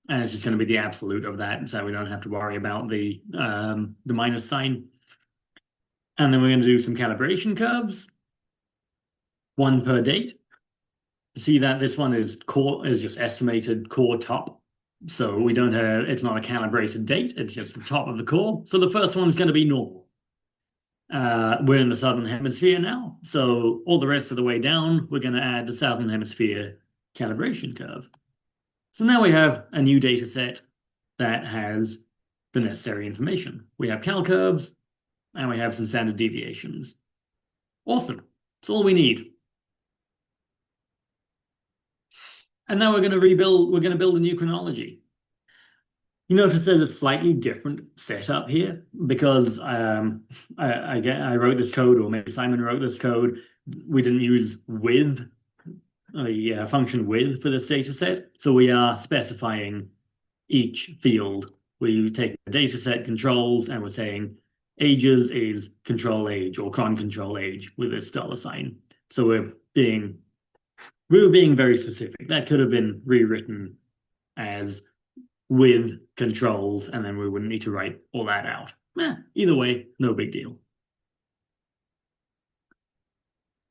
And it's just going to be the absolute of that, so we don't have to worry about the minus sign. And then we're going to do some calibration curves, one per date. See that this one is just estimated core top. So we don't have, it's not a calibrated date, it's just the top of the core. So the first one's going to be normal. We're in the southern hemisphere now, so all the rest of the way down, we're going to add the southern hemisphere calibration curve. So now we have a new data set that has the necessary information. We have cal curves, and we have some standard deviations. Awesome. That's all we need. And now we're going to build a new chronology. You notice there's a slightly different setup here because I wrote this code, or maybe Simon wrote this code. We didn't use with, the function with for this data set. So we are specifying each field. We take the data set controls and we're saying ages is control age or cron control age with this $sign. So we were being very specific. That could have been rewritten as with controls, and then we wouldn't need to write all that out. Either way, no big deal.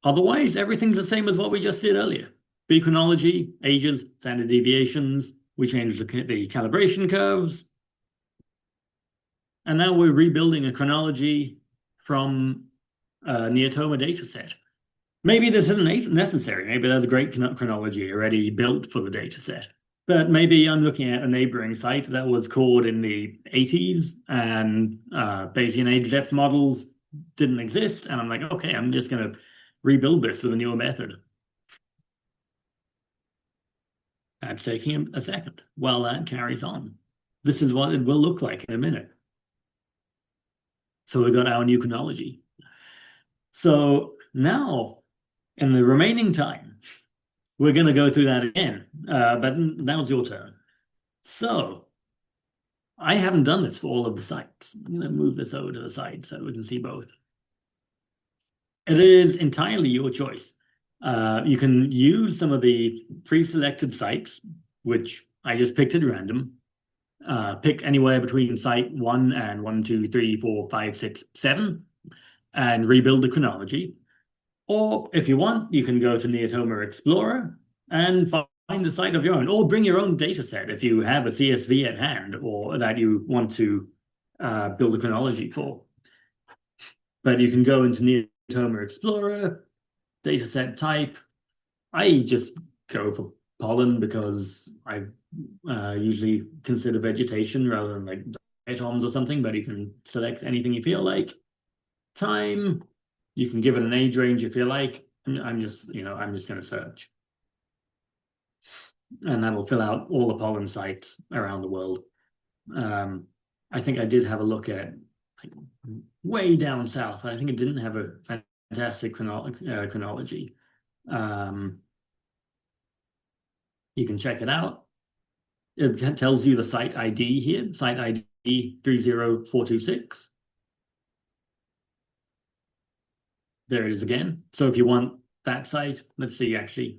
Otherwise, everything's the same as what we just did earlier. Bchronology, ages, standard deviations. We changed the calibration curves. And now we're rebuilding a chronology from a Neotoma dataset. Maybe this isn't necessary. Maybe there's a great chronology already built for the dataset. But maybe I'm looking at a neighboring site that was called in the 80s and Bayesian age depth models didn't exist. And I'm like, okay, I'm just going to rebuild this with a newer method. That's taking a second while that carries on. This is what it will look like in a minute. So we've got our new chronology. So now, in the remaining time, we're going to go through that again, but now's your turn. So I haven't done this for all of the sites. I'm going to move this over to the side so we can see both. It is entirely your choice. You can use some of the pre-selected sites, which I just picked at random. Pick anywhere between site 1 and 1, 2, 3, 4, 5, 6, 7, and rebuild the chronology. Or if you want, you can go to Neotoma Explorer and find a site of your own, or bring your own data set if you have a CSV at hand or that you want to build a chronology for. But you can go into Neotoma Explorer, dataset type. I just go for pollen because I usually consider vegetation rather than like diatoms or something, but you can select anything you feel like. Time, you can give it an age range if you like. I'm just going to search. And that'll fill out all the pollen sites around the world. I think I did have a look at like, way down south, but I think it didn't have a fantastic chronology. You can check it out. It tells you the site ID here, site ID 30426. There it is again. So if you want that site, let's see, actually,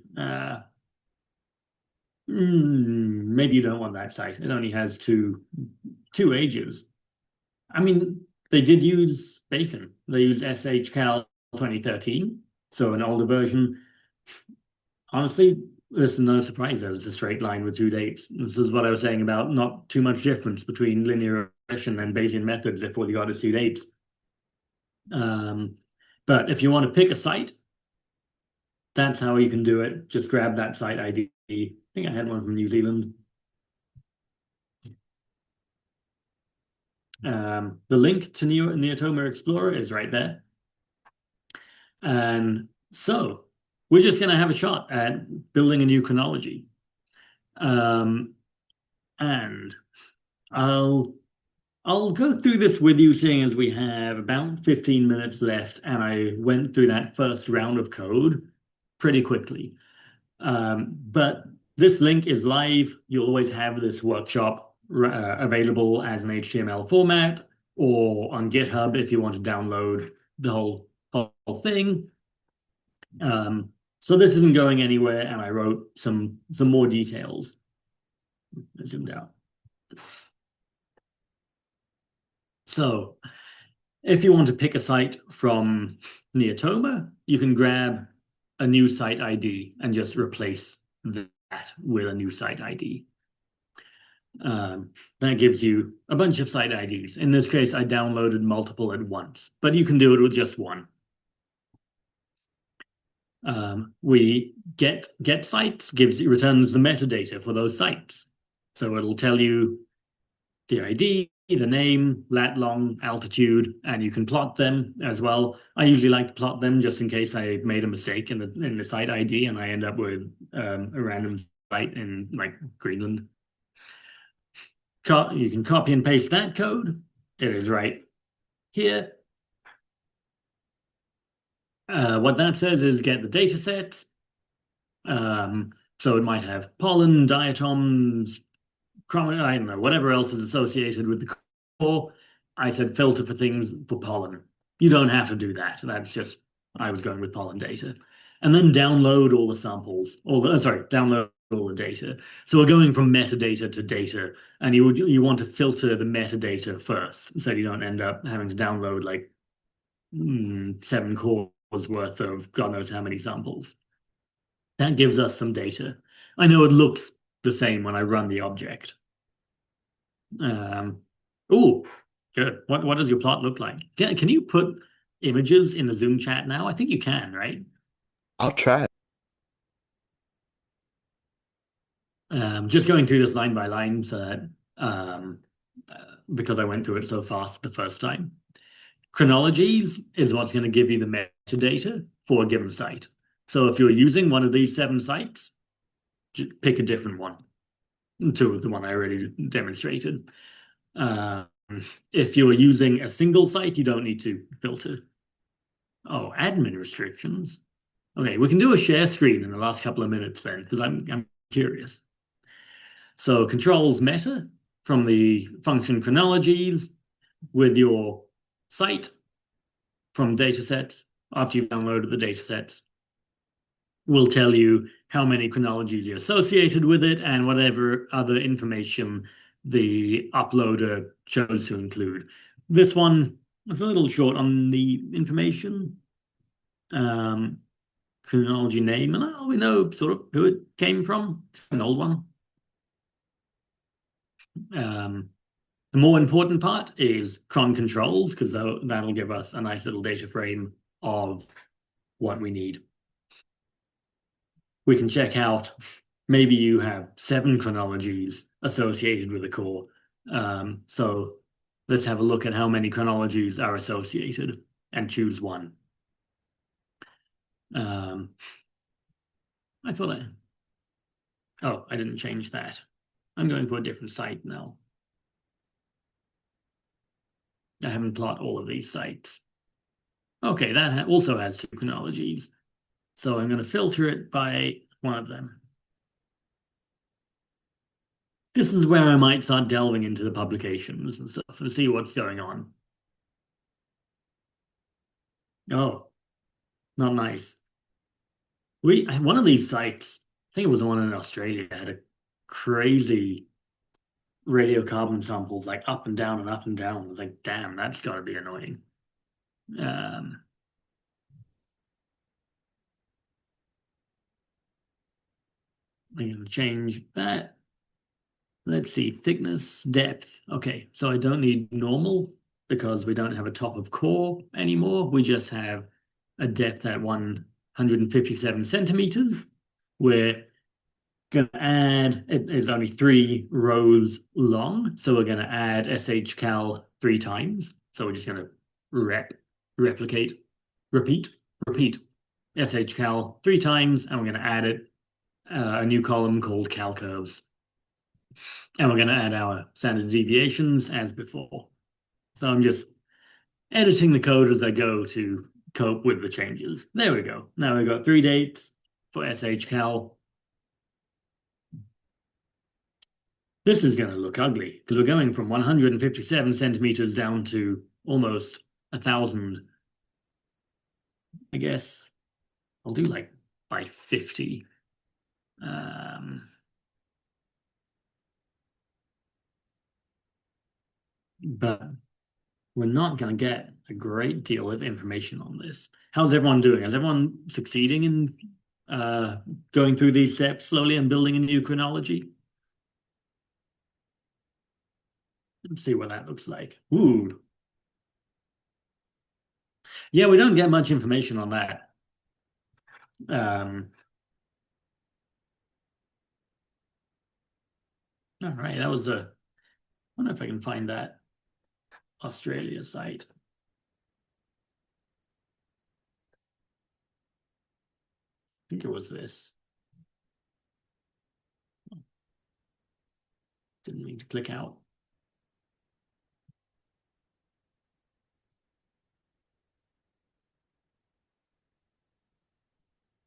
maybe you don't want that site. It only has two ages. I mean, they did use Bacon. They used SHCal 2013, so an older version. Honestly, this is no surprise that it's a straight line with 2 dates. This is what I was saying about not too much difference between linear regression and Bayesian methods if all you got is 2 dates. But if you want to pick a site, that's how you can do it. Just grab that site ID. I think I had one from New Zealand. The link to Neotoma Explorer is right there. And so we're just going to have a shot at building a new chronology. And I'll go through this with you, seeing as we have about 15 minutes left, and I went through that first round of code pretty quickly. But this link is live. You'll always have this workshop available as an HTML format or on GitHub if you want to download the whole thing. So this isn't going anywhere, and I wrote some more details. I zoomed out. So if you want to pick a site from Neotoma, you can grab a new site ID and just replace that with a new site ID. That gives you a bunch of site IDs. In this case, I downloaded multiple at once, but you can do it with just one. We get sites returns the metadata for those sites. So it'll tell you the ID, the name, lat, long, altitude, and you can plot them as well. I usually like to plot them just in case I made a mistake in the site ID and I end up with a random site in like Greenland. You can copy and paste that code. It is right here. What that says is get the data sets. So it might have pollen, diatoms, I don't know, whatever else is associated with the core. I said filter for things for pollen. You don't have to do that. That's just, I was going with pollen data. And then download all the samples, download all the data. So we're going from metadata to data, and you want to filter the metadata first, so you don't end up having to download like 7 cores worth of God knows how many samples. That gives us some data. I know it looks the same when I run the object. Oh, good. What does your plot look like? Can you put images in the Zoom chat now? I think you can, right? I'll try. Just going through this line by line so that because I went through it so fast the first time. Chronologies is what's going to give you the metadata for a given site. So if you're using one of these 7 sites, pick a different one to the one I already demonstrated. If you're using a single site, you don't need to filter. Oh, admin restrictions. Okay, we can do a share screen in the last couple of minutes then, because I'm curious. So controls meta from the function chronologies with your site from datasets after you've downloaded the datasets. Will tell you how many chronologies are associated with it and whatever other information the uploader chose to include. This one is a little short on the information. Chronology name, and we know sort of who it came from. It's an old one. The more important part is cron controls, because that'll give us a nice little data frame of what we need. We can check out, maybe you have 7 chronologies associated with a core. So let's have a look at how many chronologies are associated and choose one. I thought I didn't change that. I'm going for a different site now. I haven't plotted all of these sites. Okay, that also has 2 chronologies. So I'm going to filter it by one of them. This is where I might start delving into the publications and stuff and see what's going on. Oh, not nice. One of these sites, I think it was the one in Australia, had a crazy radiocarbon samples, like up and down and up and down. I was like, damn, that's got to be annoying. I'm going to change that. Let's see, thickness, depth. Okay, so I don't need normal because we don't have a top of core anymore. We just have a depth at 157 centimeters. We're going to add, it is only 3 rows long, so we're going to add shcal 3 times. So we're just going to replicate, repeat shcal 3 times, and we're going to add it a new column called cal curves. And we're going to add our standard deviations as before. So I'm just editing the code as I go to cope with the changes. There we go. Now we've got 3 dates for shcal. This is going to look ugly because we're going from 157 centimeters down to almost 1,000. I guess I'll do like by 50. But we're not going to get a great deal of information on this. How's everyone doing? Is everyone succeeding in going through these steps slowly and building a new chronology? Let's see what that looks like. Ooh. Yeah, we don't get much information on that. All right, that was I wonder if I can find that Australia site. I think it was this. Didn't mean to click out.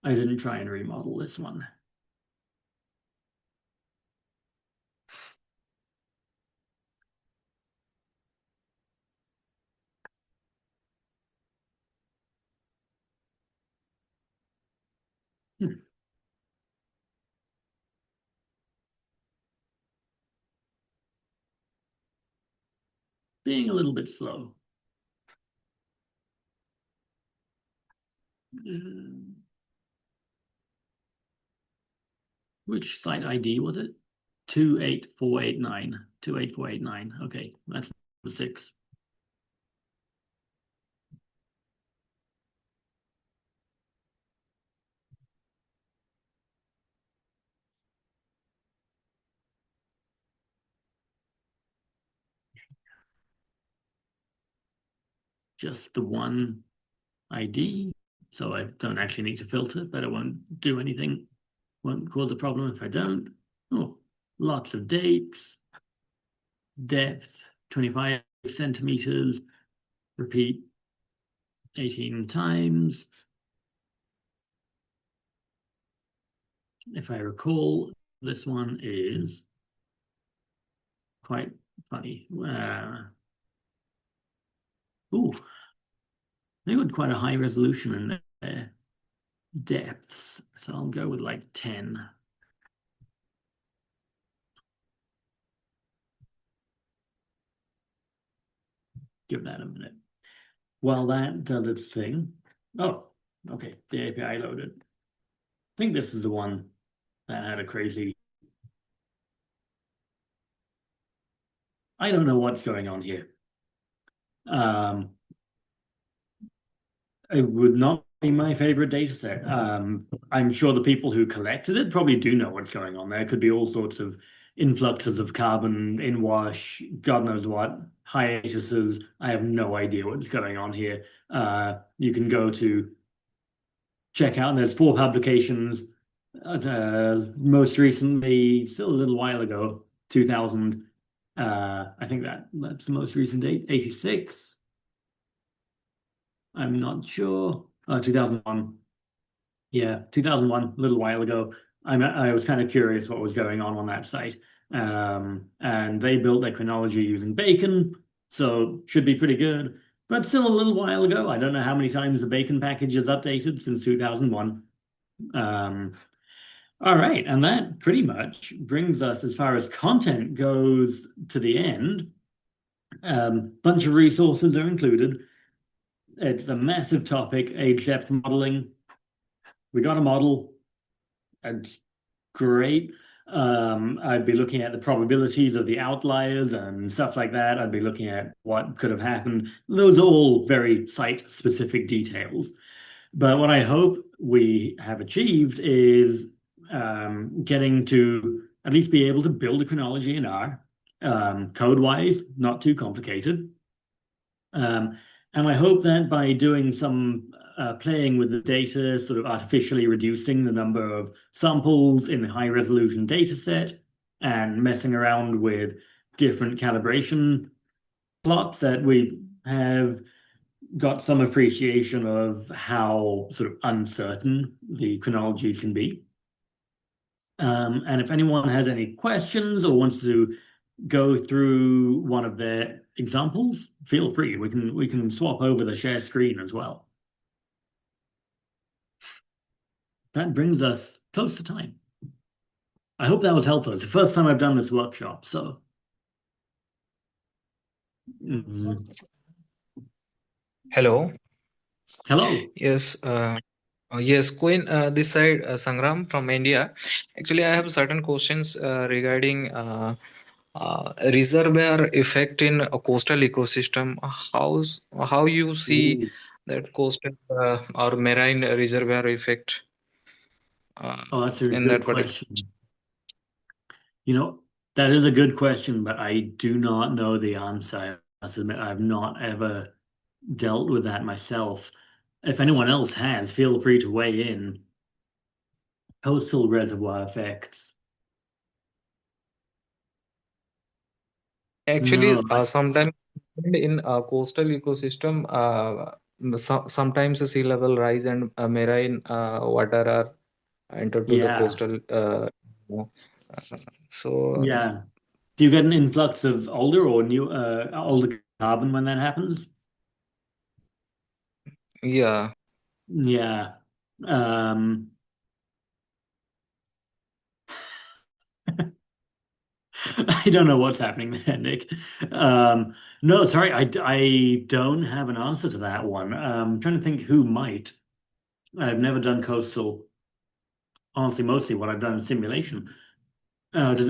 I didn't try and remodel this one. Being a little bit slow. which site ID was it? 28489. 28489. Okay, that's number 6. Just the one ID, so I don't actually need to filter, but it won't do anything. Won't cause a problem if I don't. Oh, lots of dates. Depth, 25 centimeters. Repeat 18 times. If I recall, this one is quite funny. Ooh, they got quite a high resolution in their depths, so I'll go with like 10. Give that a minute. While that does its thing. Oh, okay, the API loaded. I think this is the one that had a crazy. I don't know what's going on here. It would not be my favorite data set. I'm sure the people who collected it probably do know what's going on. There could be all sorts of influxes of carbon, inwash, God knows what, hiatuses. I have no idea what's going on here. You can go to check out, and there's 4 publications. Most recently, still a little while ago, 2000. I think that's the most recent date, 86. I'm not sure. 2001. Yeah, 2001, a little while ago. I was kind of curious what was going on that site. And they built their chronology using Bacon, so should be pretty good. But still a little while ago. I don't know how many times the Bacon package has updated since 2001. All right, and that pretty much brings us, as far as content goes, to the end. Bunch of resources are included. It's a massive topic, age depth modeling. We got a model. It's great. I'd be looking at the probabilities of the outliers and stuff like that. I'd be looking at what could have happened. Those are all very site-specific details. But what I hope we have achieved is getting to at least be able to build a chronology in R, code-wise, not too complicated. And I hope that by doing some playing with the data, sort of artificially reducing the number of samples in the high resolution data set and messing around with different calibration plots, that we have got some appreciation of how sort of uncertain the chronology can be. And if anyone has any questions or wants to go through one of their examples, feel free. We can swap over the share screen as well. That brings us close to time. I hope that was helpful. It's the first time I've done this workshop, so. Hello. Hello. Yes. Yes, Queen. This side, Sangram from India. Actually, I have certain questions regarding reservoir effect in a coastal ecosystem. How you see Ooh. that coastal or marine reservoir effect Oh, that's a in good that particular. question. You know, that is a good question, but I do not know the answer. I must admit, I've not ever dealt with that myself. If anyone else has, feel free to weigh in. Coastal reservoir effects. Actually, No, sometimes in coastal ecosystem, sometimes the sea level rise and marine water are entered to the yeah, coastal. You know, so yeah. Do you get an influx of older or new older carbon when that happens? yeah. Yeah. Um, I don't know what's happening there, Nick. No, sorry, I don't have an answer to that one. I'm trying to think who might. I've never done coastal. honestly mostly what I've done in simulation. Has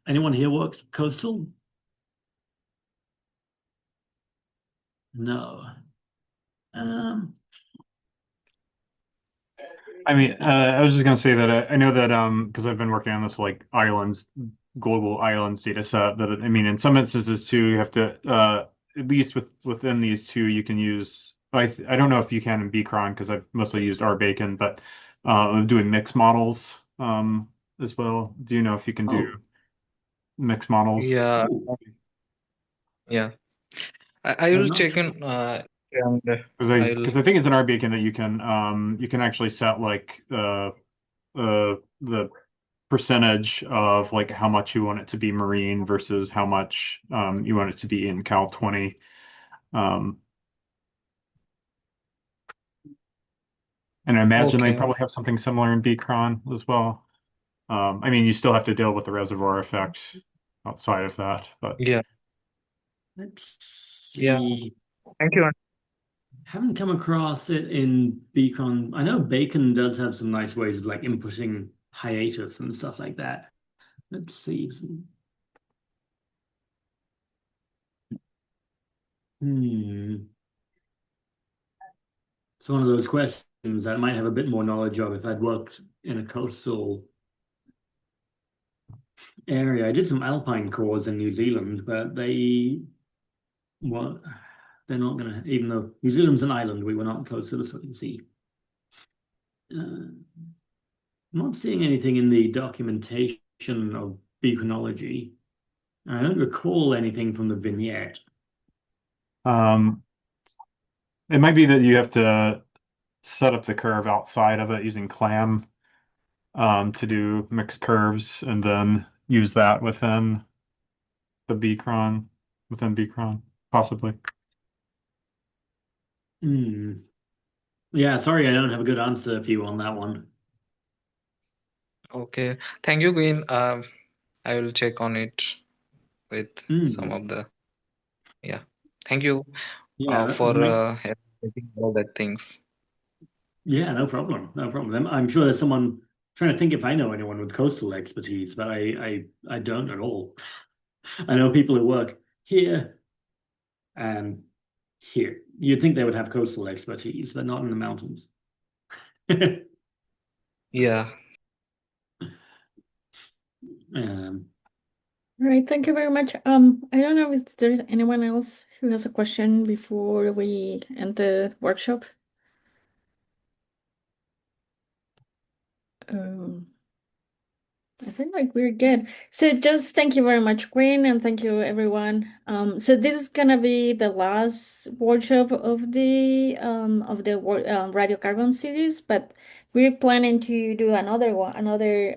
anyone here worked coastal? No. Um, I mean, I was just gonna say that I know that because I've been working on this like islands, global islands data set. That I mean, in some instances too, you have to at least within these two, you can use. I don't know if you can in Bcron because I've mostly used RBacon, but doing mixed models as well. Do you know if you can do oh, mixed models? Yeah, oh, yeah. I I'm will not check sure. in and I will. Because I think it's an RBacon that you can actually set like the percentage of like how much you want it to be marine versus how much you want it to be in Cal 20. Um, and I imagine they Okay. probably have something similar in Bcron as well. I mean, you still have to deal with the reservoir effect outside of that, but Yeah. Let's Yeah. see. Thank you. Haven't come across it in Bcron. I know Bacon does have some nice ways of like inputting hiatus and stuff like that. Let's see. Hmm. It's one of those questions I might have a bit more knowledge of if I'd worked in a coastal area. I did some alpine cores in New Zealand, but well, they're not gonna, even though New Zealand's an island, we were not close to the Southern Sea. I'm not seeing anything in the documentation of beaconology. I don't recall anything from the vignette. um, it might be that you have to set up the curve outside of it using clam to do mixed curves and then use that the Bcron, within Bcron, possibly. Hmm. Yeah, sorry, I don't have a good answer for you on that one. Okay. Thank you, Queen. I will check on it with some Hmm. of the. Yeah. Thank you Yeah, that for might. elaborating all that things. Yeah, no problem. No problem. I'm sure there's someone trying to think if I know anyone with coastal expertise, but I don't at all. I know people who work here and here. You'd think they would have coastal expertise, but not in the mountains. Yeah. Um, All right, thank you very much. I don't know if there's anyone else who has a question before we end the workshop. Um, I think like we're good. So just thank you very much, Queen, and thank you everyone. So this is gonna be the last workshop of the radiocarbon series, but we're planning to do another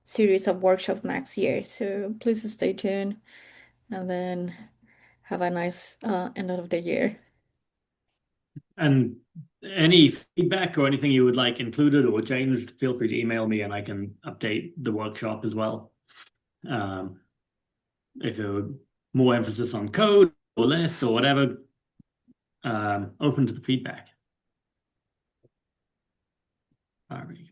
series of workshop next year. So please stay tuned, and then have a nice end of the year. and any feedback or anything you would like included or changed, feel free to email me and I can update the workshop as well. Um, if you're more emphasis on code or less or whatever, open to the feedback. All right.